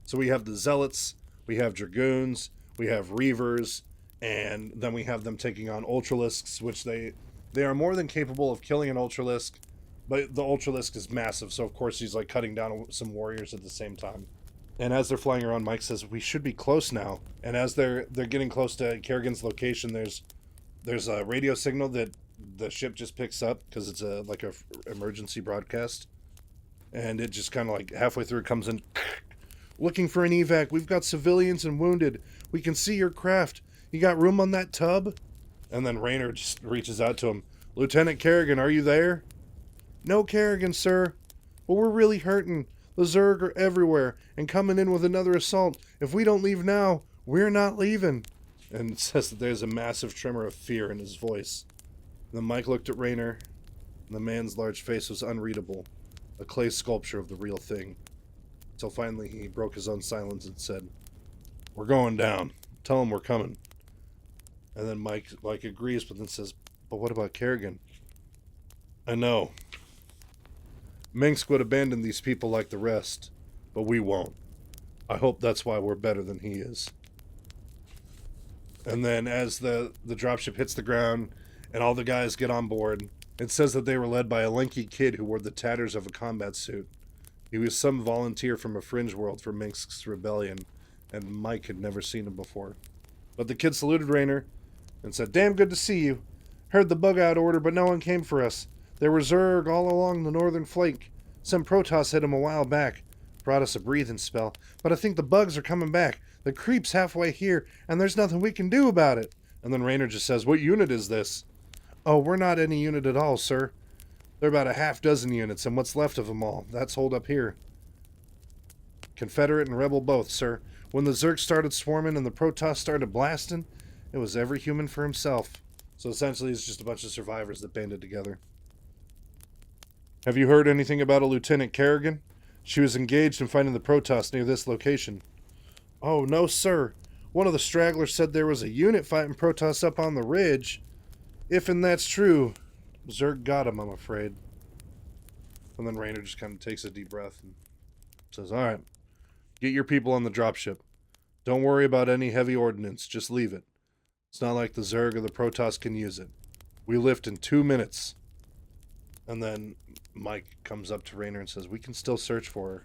So we have the Zealots, we have Dragoons, we have Reavers, and then we have them taking on Ultralisks, which they are more than capable of killing an Ultralisk, but the Ultralisk is massive, so of course he's like cutting down some warriors at the same time. And as they're flying around, Mike says, we should be close now. And as they're getting close to Kerrigan's location, there's a radio signal that the ship just picks up, because it's a emergency broadcast. And it just kind of like halfway through it comes in, looking for an evac. We've got civilians and wounded. We can see your craft. You got room on that tub? And then Raynor just reaches out to him. Lieutenant Kerrigan, are you there? No Kerrigan, sir. Well, we're really hurting. The Zerg are everywhere and coming in with another assault. If we don't leave now, we're not leaving. And it says that there's a massive tremor of fear in his voice. And then Mike looked at Raynor, and the man's large face was unreadable, a clay sculpture of the real thing. Until finally he broke his own silence and said, We're going down. Tell him we're coming. And then Mike agrees, but then says, but what about Kerrigan? I know. Minsk would abandon these people like the rest, but we won't. I hope that's why we're better than he is. And then as the dropship hits the ground and all the guys get on board, it says that they were led by a lanky kid who wore the tatters of a combat suit. He was some volunteer from a fringe world for Minsk's rebellion, and Mike had never seen him before. But the kid saluted Raynor and said, damn good to see you. Heard the bug-out order, but no one came for us. There were Zerg all along the northern flank. Some Protoss hit them a while back. Brought us a breathing spell. But I think the bugs are coming back. The creep's halfway here, and there's nothing we can do about it. And then Raynor just says, what unit is this? Oh, we're not any unit at all, sir. They're about a half dozen units, and what's left of them all. That's holed up here. Confederate and Rebel both, sir. When the Zerg started swarming and the Protoss started blasting, it was every human for himself. So essentially it's just a bunch of survivors that banded together. Have you heard anything about a Lieutenant Kerrigan? She was engaged in fighting the Protoss near this location. Oh, no, sir. One of the stragglers said there was a unit fighting Protoss up on the ridge. If and that's true, Zerg got him, I'm afraid. And then Raynor just kind of takes a deep breath and says, all right, get your people on the dropship. Don't worry about any heavy ordnance. Just leave it. It's not like the Zerg or the Protoss can use it. We lift in 2 minutes. And then Mike comes up to Raynor and says, we can still search for her.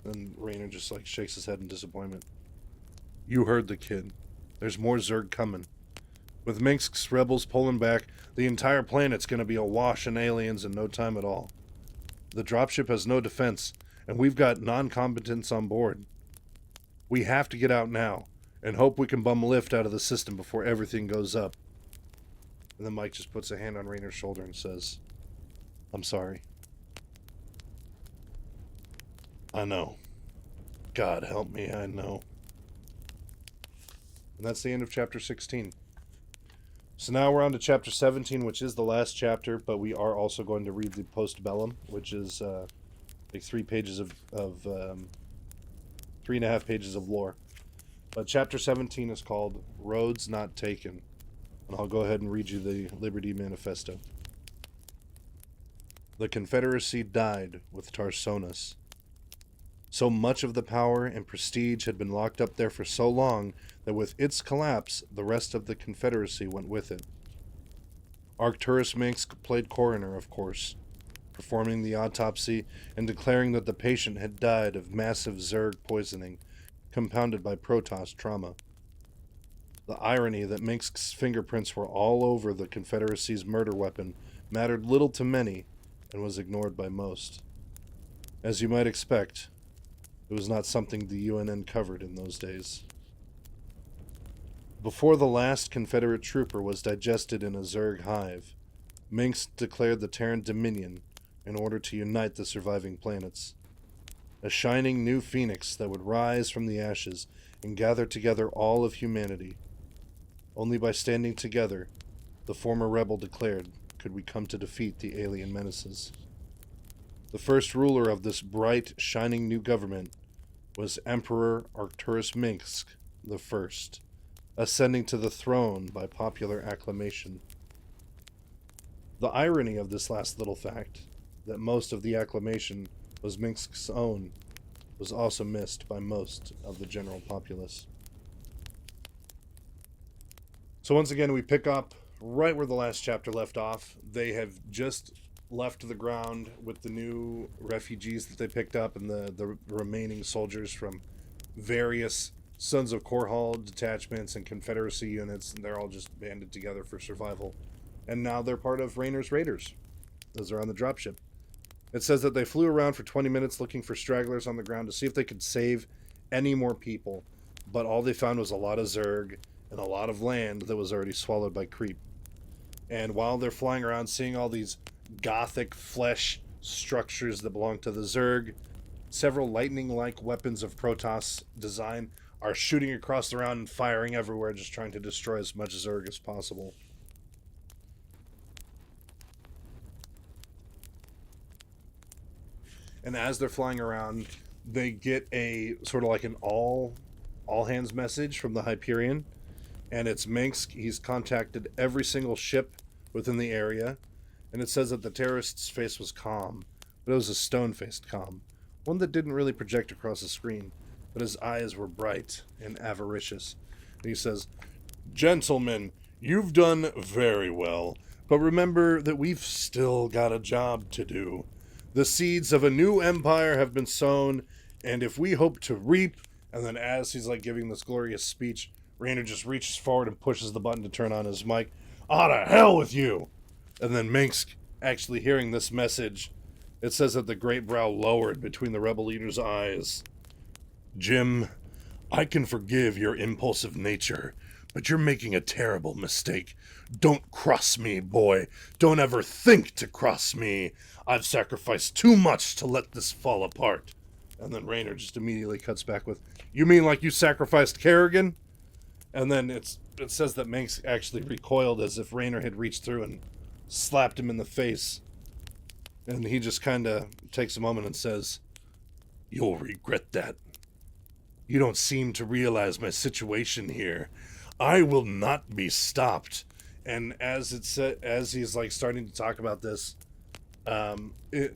And Raynor just shakes his head in disappointment. You heard the kid. There's more Zerg coming. With Minsk's rebels pulling back, the entire planet's going to be awash in aliens in no time at all. The dropship has no defense, and we've got non-combatants on board. We have to get out now, and hope we can bum a lift out of the system before everything goes up. And then Mike just puts a hand on Raynor's shoulder and says, I'm sorry. I know. God help me, I know. And that's the end of chapter 16. So now we're on to chapter 17, which is the last chapter, but we are also going to read the Postbellum, which is 3 pages of 3.5 pages of lore. But chapter 17 is called Roads Not Taken. And I'll go ahead and read you the Liberty Manifesto. The Confederacy died with Tarsonis. So much of the power and prestige had been locked up there for so long that with its collapse, the rest of the Confederacy went with it. Arcturus Minsk played coroner, of course, performing the autopsy and declaring that the patient had died of massive Zerg poisoning, compounded by Protoss trauma. The irony that Minsk's fingerprints were all over the Confederacy's murder weapon mattered little to many and was ignored by most. As you might expect, it was not something the UNN covered in those days. Before the last Confederate trooper was digested in a Zerg hive, Minsk declared the Terran Dominion in order to unite the surviving planets. A shining new phoenix that would rise from the ashes and gather together all of humanity. Only by standing together, the former rebel declared, could we come to defeat the alien menaces. The first ruler of this bright, shining new government was Emperor Arcturus Minsk I, ascending to the throne by popular acclamation. The irony of this last little fact, that most of the acclamation was Minsk's own, was also missed by most of the general populace. So once again, we pick up right where the last chapter left off. They have just left the ground with the new refugees that they picked up and the remaining soldiers from various Sons of Korhal detachments and Confederacy units, and they're all just banded together for survival. And now they're part of Raynor's Raiders, as they're on the dropship. It says that they flew around for 20 minutes looking for stragglers on the ground to see if they could save any more people, but all they found was a lot of Zerg and a lot of land that was already swallowed by creep. And while they're flying around seeing all these gothic flesh structures that belong to the Zerg, several lightning-like weapons of Protoss design are shooting across the ground and firing everywhere, just trying to destroy as much Zerg as possible. And as they're flying around, they get a sort of like an all all-hands message from the Hyperion, and it's Minsk. He's contacted every single ship within the area, and it says that the terrorist's face was calm, but it was a stone-faced calm, one that didn't really project across the screen, but his eyes were bright and avaricious. And he says, "Gentlemen, you've done very well, but remember that we've still got a job to do. The seeds of a new empire have been sown, and if we hope to reap..." And then as he's like giving this glorious speech, Raynor just reaches forward and pushes the button to turn on his mic. "Ah, to hell with you!" And then Minsk, actually hearing this message, it says that the great brow lowered between the rebel leader's eyes. "Jim, I can forgive your impulsive nature, but you're making a terrible mistake. Don't cross me, boy. Don't ever think to cross me. I've sacrificed too much to let this fall apart." And then Raynor just immediately cuts back with, "You mean like you sacrificed Kerrigan?" And then it says that Minsk actually recoiled as if Raynor had reached through and slapped him in the face. And he just kind of takes a moment and says, "You'll regret that. You don't seem to realize my situation here. I will not be stopped." And as he's like starting to talk about this,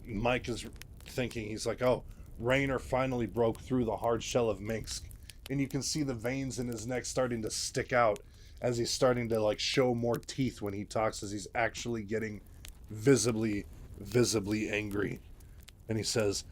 Mike is thinking, he's like, "Oh, Raynor finally broke through the hard shell of Minsk." And you can see the veins in his neck starting to stick out as he's starting to like show more teeth when he talks, as he's actually getting visibly angry. And he says,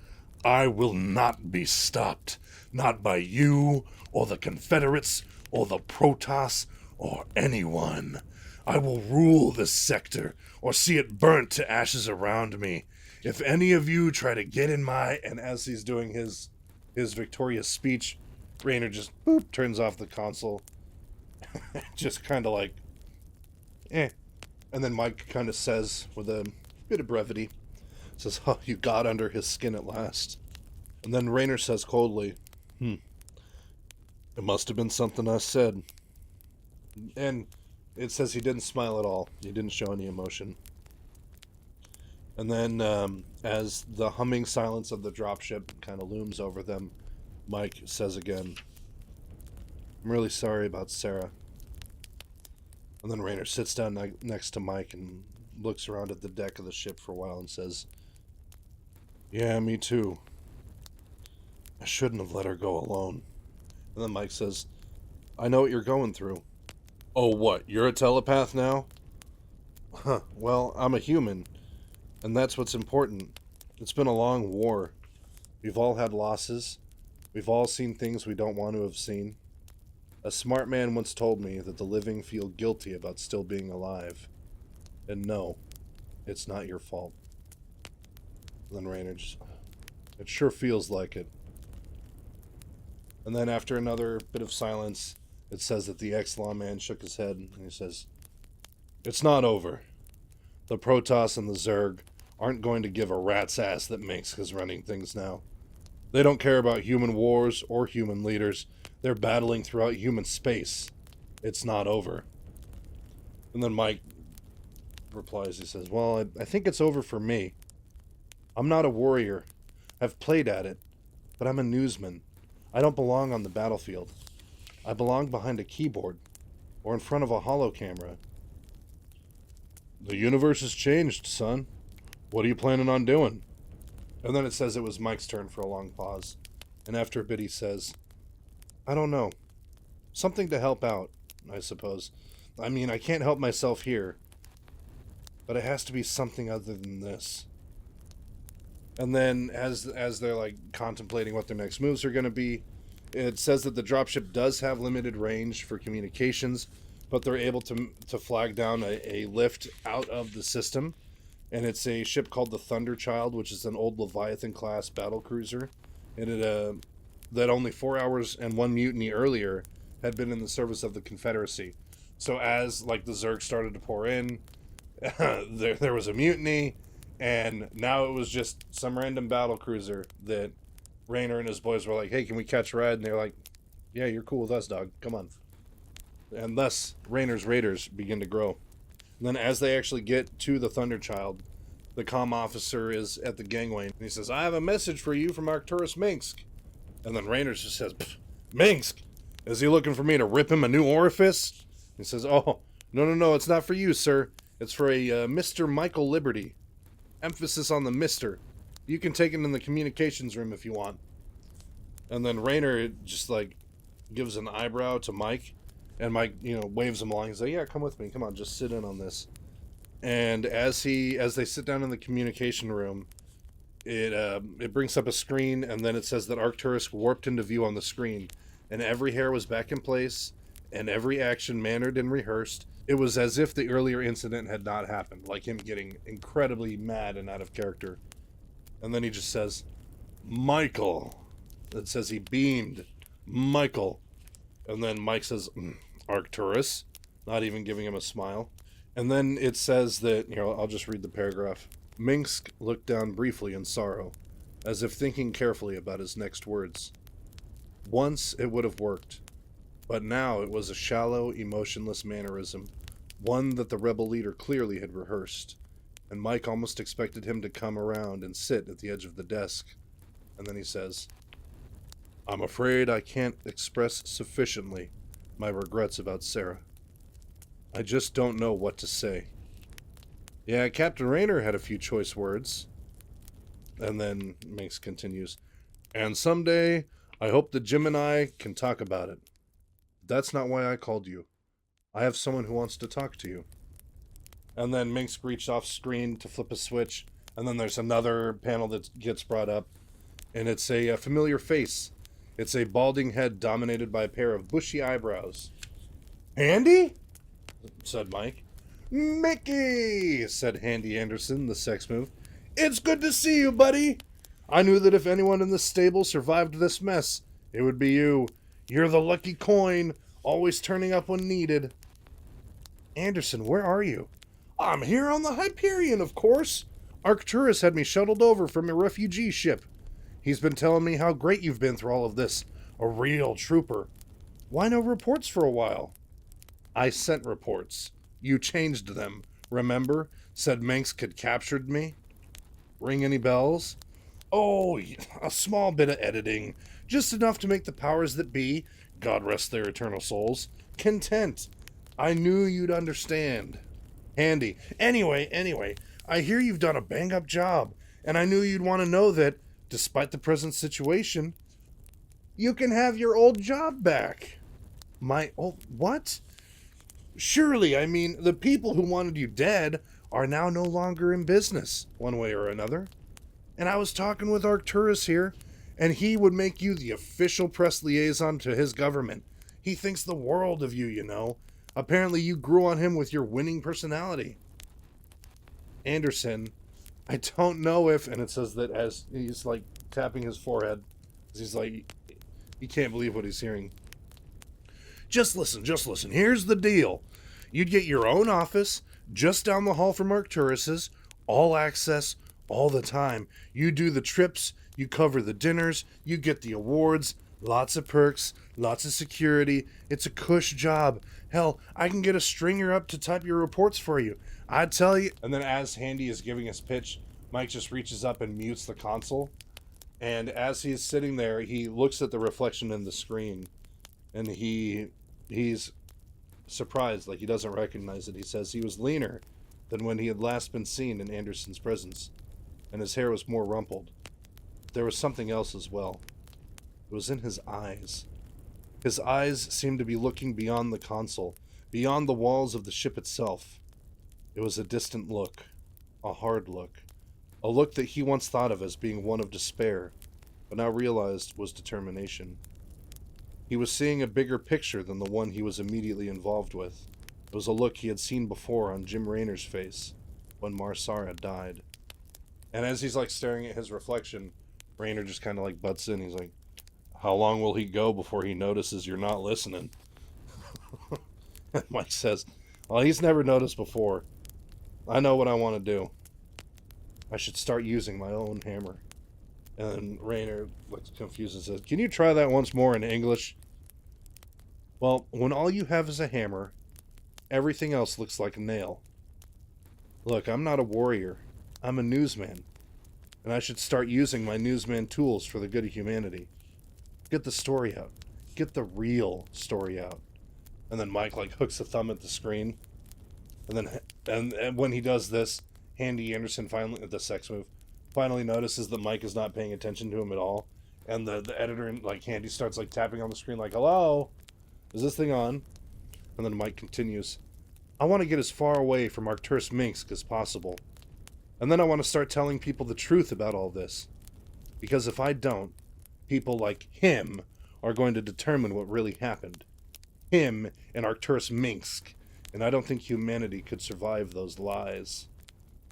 "I will not be stopped. Not by you, or the Confederates, or the Protoss, or anyone. I will rule this sector, or see it burnt to ashes around me. If any of you try to get in my..." And as he's doing his victorious speech, Raynor just turns off the console. Just kind of like, eh. And then Mike kind of says, with a bit of brevity, says, "Oh, you got under his skin at last." And then Raynor says coldly, It must have been something I said." And it says he didn't smile at all. He didn't show any emotion. And then, as the humming silence of the dropship kind of looms over them, Mike says again, "I'm really sorry about Sarah." And then Raynor sits down next to Mike and looks around at the deck of the ship for a while and says, "Yeah, me too. I shouldn't have let her go alone." And then Mike says, "I know what you're going through." "Oh, what? You're a telepath now?" "Huh, well, I'm a human, and that's what's important. It's been a long war. We've all had losses. We've all seen things we don't want to have seen. A smart man once told me that the living feel guilty about still being alive. And no, it's not your fault." And then Raynor just, "It sure feels like it." And then after another bit of silence, it says that the ex-lawman shook his head and he says, "It's not over. The Protoss and the Zerg aren't going to give a rat's ass that Minsk is running things now. They don't care about human wars or human leaders. They're battling throughout human space. It's not over." And then Mike replies, he says, "Well, I think it's over for me. I'm not a warrior. I've played at it, but I'm a newsman. I don't belong on the battlefield. I belong behind a keyboard or in front of a holo camera." "The universe has changed, son. What are you planning on doing?" And then it says it was Mike's turn for a long pause. And after a bit he says, "I don't know. Something to help out, I suppose. I mean, I can't help myself here. But it has to be something other than this." And then as they're like contemplating what their next moves are going to be, it says that the dropship does have limited range for communications, but they're able to flag down a lift out of the system. And it's a ship called the Thunderchild, which is an old Leviathan-class battlecruiser. And it that only 4 hours and 1 mutiny earlier had been in the service of the Confederacy. So as like the Zerg started to pour in, there was a mutiny, and now it was just some random battlecruiser that Raynor and his boys were like, "Hey, can we catch a ride?" And they're like, "Yeah, you're cool with us, dog. Come on." And thus, Raynor's raiders begin to grow. And then as they actually get to the Thunderchild, the comm officer is at the gangway, and he says, "I have a message for you from Arcturus Minsk." And then Raynor just says, "Minsk? Is he looking for me to rip him a new orifice? He says, oh, no, it's not for you, sir. It's for a Mr. Michael Liberty. Emphasis on the Mr. You can take it in the communications room if you want. And then Raynor just, like, gives an eyebrow to Mike. And Mike, waves him along. He's like, yeah, come with me. Come on, just sit in on this. And as they sit down in the communication room, it brings up a screen, and then it says that Arcturus warped into view on the screen. And every hair was back in place, and every action mannered and rehearsed. It was as if the earlier incident had not happened, like him getting incredibly mad and out of character. And then he just says, Michael. It says he beamed. Michael. And then Mike says, Arcturus, not even giving him a smile. And then it says that, I'll just read the paragraph. Minsk looked down briefly in sorrow, as if thinking carefully about his next words. Once it would have worked, but now it was a shallow, emotionless mannerism, one that the rebel leader clearly had rehearsed, and Mike almost expected him to come around and sit at the edge of the desk. And then he says, I'm afraid I can't express sufficiently my regrets about Sarah. I just don't know what to say. Yeah, Captain Raynor had a few choice words. And then Minx continues, and someday I hope that Jim and I can talk about it. That's not why I called you. I have someone who wants to talk to you. And then Minx reached off screen to flip a switch, and then there's another panel that gets brought up, and it's a familiar face. It's a balding head dominated by a pair of bushy eyebrows. Handy? Said Mike. Mickey, said Handy Anderson, the sex move. It's good to see you, buddy. I knew that if anyone in the stable survived this mess, it would be you. You're the lucky coin, always turning up when needed. Anderson, where are you? I'm here on the Hyperion, of course. Arcturus had me shuttled over from a refugee ship. He's been telling me how great you've been through all of this. A real trooper. Why no reports for a while? I sent reports. You changed them, remember? Said Minsk had captured me. Ring any bells? Oh, a small bit of editing. Just enough to make the powers that be, God rest their eternal souls, content. I knew you'd understand. Handy. Anyway, I hear you've done a bang-up job, and I knew you'd want to know that, despite the present situation, you can have your old job back. My old... What? Surely, I mean, the people who wanted you dead are now no longer in business, one way or another. And I was talking with Arcturus here, and he would make you the official press liaison to his government. He thinks the world of you, Apparently you grew on him with your winning personality. Anderson, I don't know if, and it says that as he's like tapping his forehead, he's like, he can't believe what he's hearing. Just listen. Here's the deal. You'd get your own office just down the hall from Arcturus's, all access, all the time. You do the trips, you cover the dinners, you get the awards, lots of perks, lots of security. It's a cush job. Hell, I can get a stringer up to type your reports for you. I tell you. And then as Handy is giving his pitch, Mike just reaches up and mutes the console. And as he's sitting there, he looks at the reflection in the screen. And he's surprised, like he doesn't recognize it. He says he was leaner than when he had last been seen in Anderson's presence. And his hair was more rumpled. There was something else as well. It was in his eyes. His eyes seemed to be looking beyond the console, beyond the walls of the ship itself. It was a distant look, a hard look, a look that he once thought of as being one of despair, but now realized was determination. He was seeing a bigger picture than the one he was immediately involved with. It was a look he had seen before on Jim Raynor's face when Marsara died. And as he's like staring at his reflection, Raynor just kind of like butts in. He's like, how long will he go before he notices you're not listening? And Mike says, well, he's never noticed before. I know what I want to do. I should start using my own hammer. And Raynor looks confused and says, can you try that once more in English? Well, when all you have is a hammer, everything else looks like a nail. Look, I'm not a warrior. I'm a newsman. And I should start using my newsman tools for the good of humanity. Get the story out. get the real story out. And then Mike, like, hooks a thumb at the screen. And then, and when he does this, Handy Anderson finally, the sex move, finally notices that Mike is not paying attention to him at all. And the editor, like, Handy starts, like, tapping on the screen, like, hello? Is this thing on? And then Mike continues, I want to get as far away from Arcturus Minsk as possible. And then I want to start telling people the truth about all this. Because if I don't, people like him are going to determine what really happened. Him and Arcturus Minsk. And I don't think humanity could survive those lies.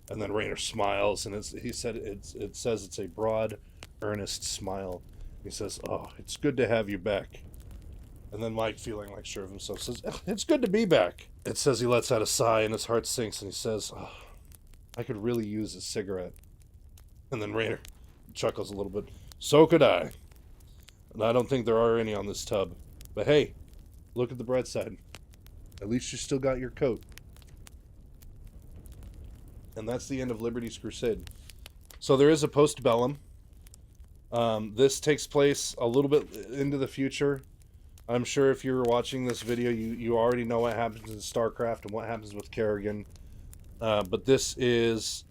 And then Raynor smiles, and it says it's a broad, earnest smile. He says, oh, it's good to have you back. And then Mike, feeling like sure of himself, says, it's good to be back. It says he lets out a sigh, and his heart sinks, and he says, oh, I could really use a cigarette. And then Raynor chuckles a little bit. So could I. And I don't think there are any on this tub. But hey, look at the bright side. At least you still got your coat. And that's the end of Liberty's Crusade. So there is a Postbellum. This takes place a little bit into the future. I'm sure if you're watching this video, you already know what happens in Starcraft and what happens with Kerrigan. But this is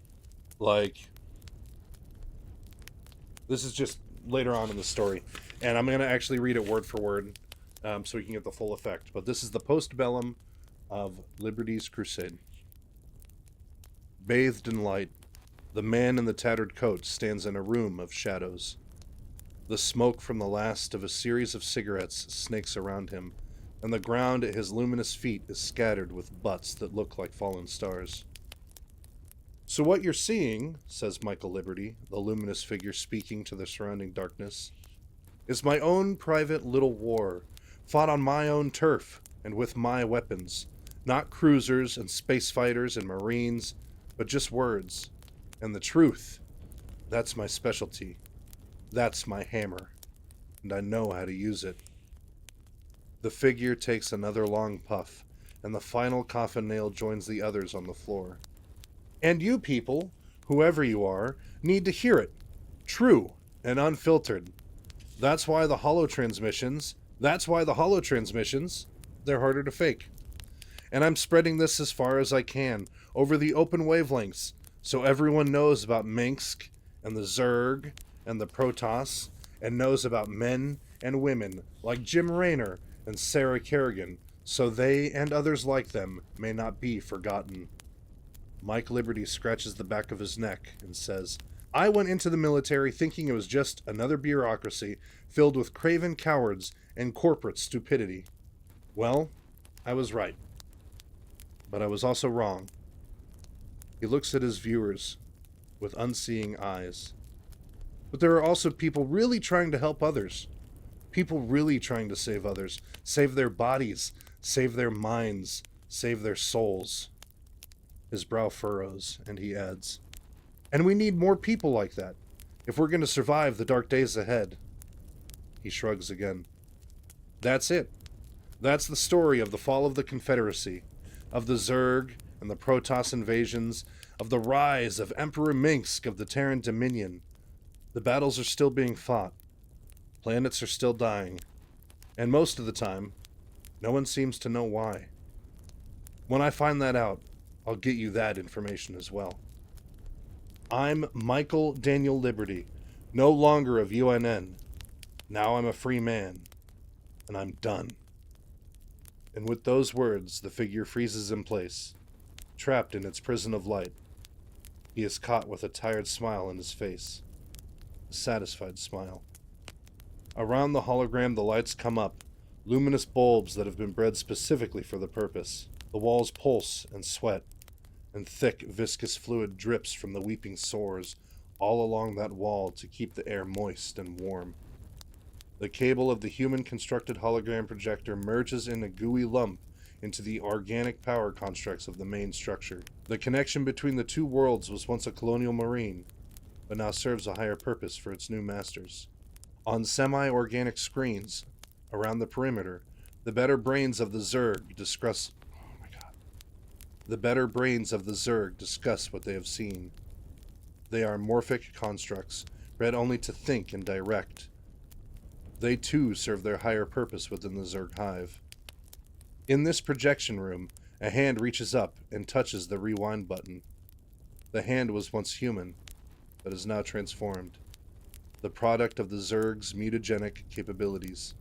just later on in the story. And I'm going to actually read it word for word so we can get the full effect. But this is the Postbellum of Liberty's Crusade. Bathed in light, the man in the tattered coat stands in a room of shadows. The smoke from the last of a series of cigarettes snakes around him, and the ground at his luminous feet is scattered with butts that look like fallen stars. So what you're seeing, says Michael Liberty, the luminous figure speaking to the surrounding darkness, is my own private little war, fought on my own turf and with my weapons, not cruisers and space fighters and marines, but just words. And the truth, that's my specialty. That's my hammer. And I know how to use it. The figure takes another long puff, and the final coffin nail joins the others on the floor. And you people, whoever you are, need to hear it. True and unfiltered. That's why the holo transmissions, they're harder to fake. And I'm spreading this as far as I can, over the open wavelengths, so everyone knows about Minsk, and the Zerg, and the Protoss, and knows about men and women like Jim Raynor and Sarah Kerrigan, so they and others like them may not be forgotten. Mike Liberty scratches the back of his neck and says, I went into the military thinking it was just another bureaucracy filled with craven cowards and corporate stupidity. Well, I was right. But I was also wrong. He looks at his viewers with unseeing eyes. But there are also people really trying to help others. People really trying to save others. Save their bodies. Save their minds. Save their souls. His brow furrows, and he adds, and we need more people like that, if we're going to survive the dark days ahead. He shrugs again. That's it. That's the story of the fall of the Confederacy, of the Zerg and the Protoss invasions, of the rise of Emperor Minsk of the Terran Dominion. The battles are still being fought. Planets are still dying. And most of the time, no one seems to know why. When I find that out, I'll get you that information as well. I'm Michael Daniel Liberty, no longer of UNN. Now I'm a free man, and I'm done. And with those words, the figure freezes in place, trapped in its prison of light. He is caught with a tired smile on his face, a satisfied smile. Around the hologram, the lights come up, luminous bulbs that have been bred specifically for the purpose. The walls pulse and sweat, and thick, viscous fluid drips from the weeping sores all along that wall to keep the air moist and warm. The cable of the human-constructed hologram projector merges in a gooey lump into the organic power constructs of the main structure. The connection between the two worlds was once a colonial marine, but now serves a higher purpose for its new masters. On semi-organic screens, around the perimeter, the better brains of the Zerg discuss what they have seen. They are morphic constructs, bred only to think and direct. They too serve their higher purpose within the Zerg hive. In this projection room, a hand reaches up and touches the rewind button. The hand was once human, but is now transformed, the product of the Zerg's mutagenic capabilities.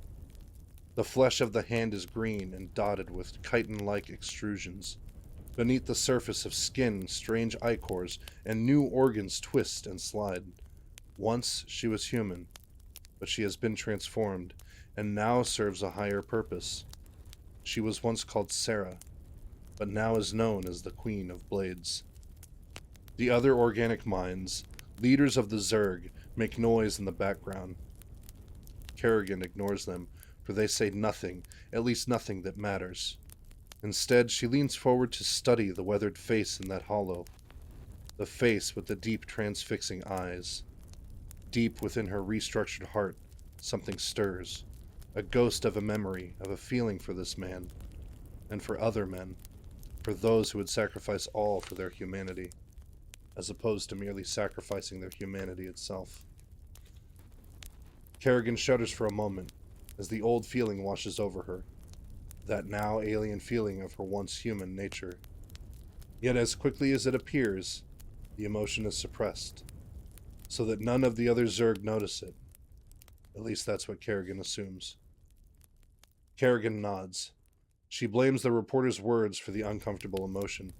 The flesh of the hand is green and dotted with chitin-like extrusions. Beneath the surface of skin, strange ichors and new organs twist and slide. Once she was human, but she has been transformed, and now serves a higher purpose. She was once called Sarah, but now is known as the Queen of Blades. The other organic minds, leaders of the Zerg, make noise in the background. Kerrigan ignores them, for they say nothing, at least nothing that matters. Instead, she leans forward to study the weathered face in that hollow. The face with the deep transfixing eyes. Deep within her restructured heart, something stirs. A ghost of a memory, of a feeling for this man. And for other men. For those who would sacrifice all for their humanity, as opposed to merely sacrificing their humanity itself. Kerrigan shudders for a moment, as the old feeling washes over her. That now alien feeling of her once human nature. Yet as quickly as it appears, the emotion is suppressed, so that none of the other Zerg notice it. At least that's what Kerrigan assumes. Kerrigan nods. She blames the reporter's words for the uncomfortable emotion.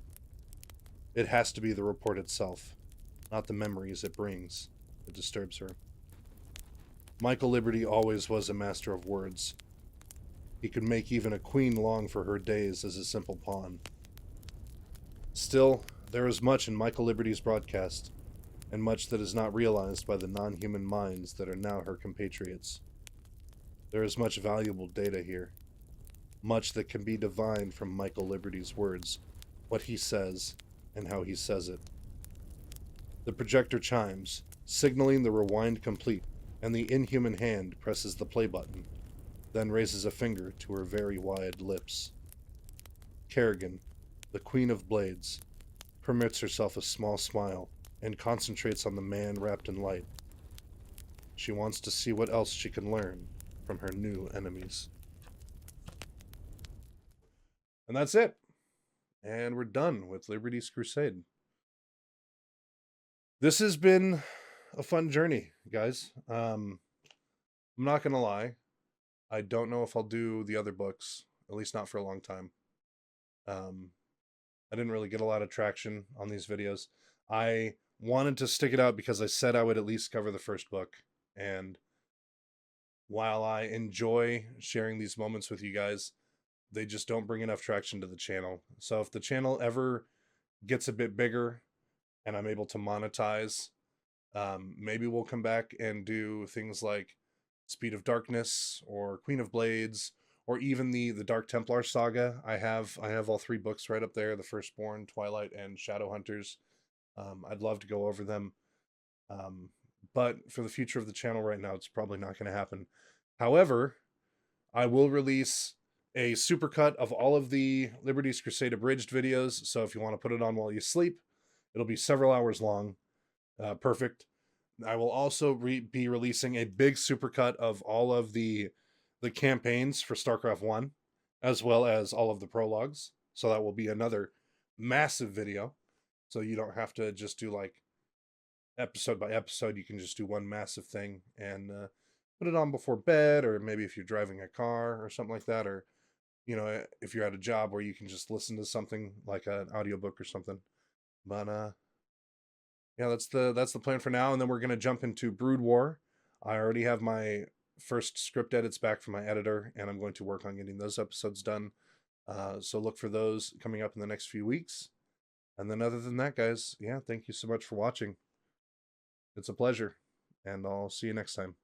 It has to be the report itself, not the memories it brings, that disturbs her. Michael Liberty always was a master of words. He could make even a queen long for her days as a simple pawn. Still, there is much in Michael Liberty's broadcast, and much that is not realized by the non-human minds that are now her compatriots. There is much valuable data here. Much that can be divined from Michael Liberty's words, what he says, and how he says it. The projector chimes, signaling the rewind complete, and the inhuman hand presses the play button, then raises a finger to her very wide lips. Kerrigan, the Queen of Blades, permits herself a small smile and concentrates on the man wrapped in light. She wants to see what else she can learn from her new enemies. And that's it. And we're done with Liberty's Crusade. This has been a fun journey, guys. I'm not gonna lie. I don't know if I'll do the other books, at least not for a long time. I didn't really get a lot of traction on these videos. I wanted to stick it out because I said I would at least cover the first book. And while I enjoy sharing these moments with you guys, they just don't bring enough traction to the channel. So if the channel ever gets a bit bigger and I'm able to monetize, maybe we'll come back and do things like Speed of Darkness or Queen of Blades, or even the Dark Templar saga. I have all 3 books right up there: The Firstborn, Twilight, and Shadowhunters. I'd love to go over them. But for the future of the channel right now, it's probably not going to happen. However, I will release a supercut of all of the Liberty's Crusade Abridged videos, so if you want to put it on while you sleep, it'll be several hours long. Perfect. I will also be releasing a big supercut of all of the campaigns for StarCraft 1, as well as all of the prologues. So that will be another massive video. So you don't have to just do like episode by episode. You can just do one massive thing and put it on before bed, or maybe if you're driving a car or something like that, or if you're at a job where you can just listen to something like an audiobook or something. But yeah, that's the plan for now, and then we're gonna jump into Brood War. I already have my first script edits back from my editor, and I'm going to work on getting those episodes done. So look for those coming up in the next few weeks. And then other than that, guys, yeah, thank you so much for watching. It's a pleasure, and I'll see you next time.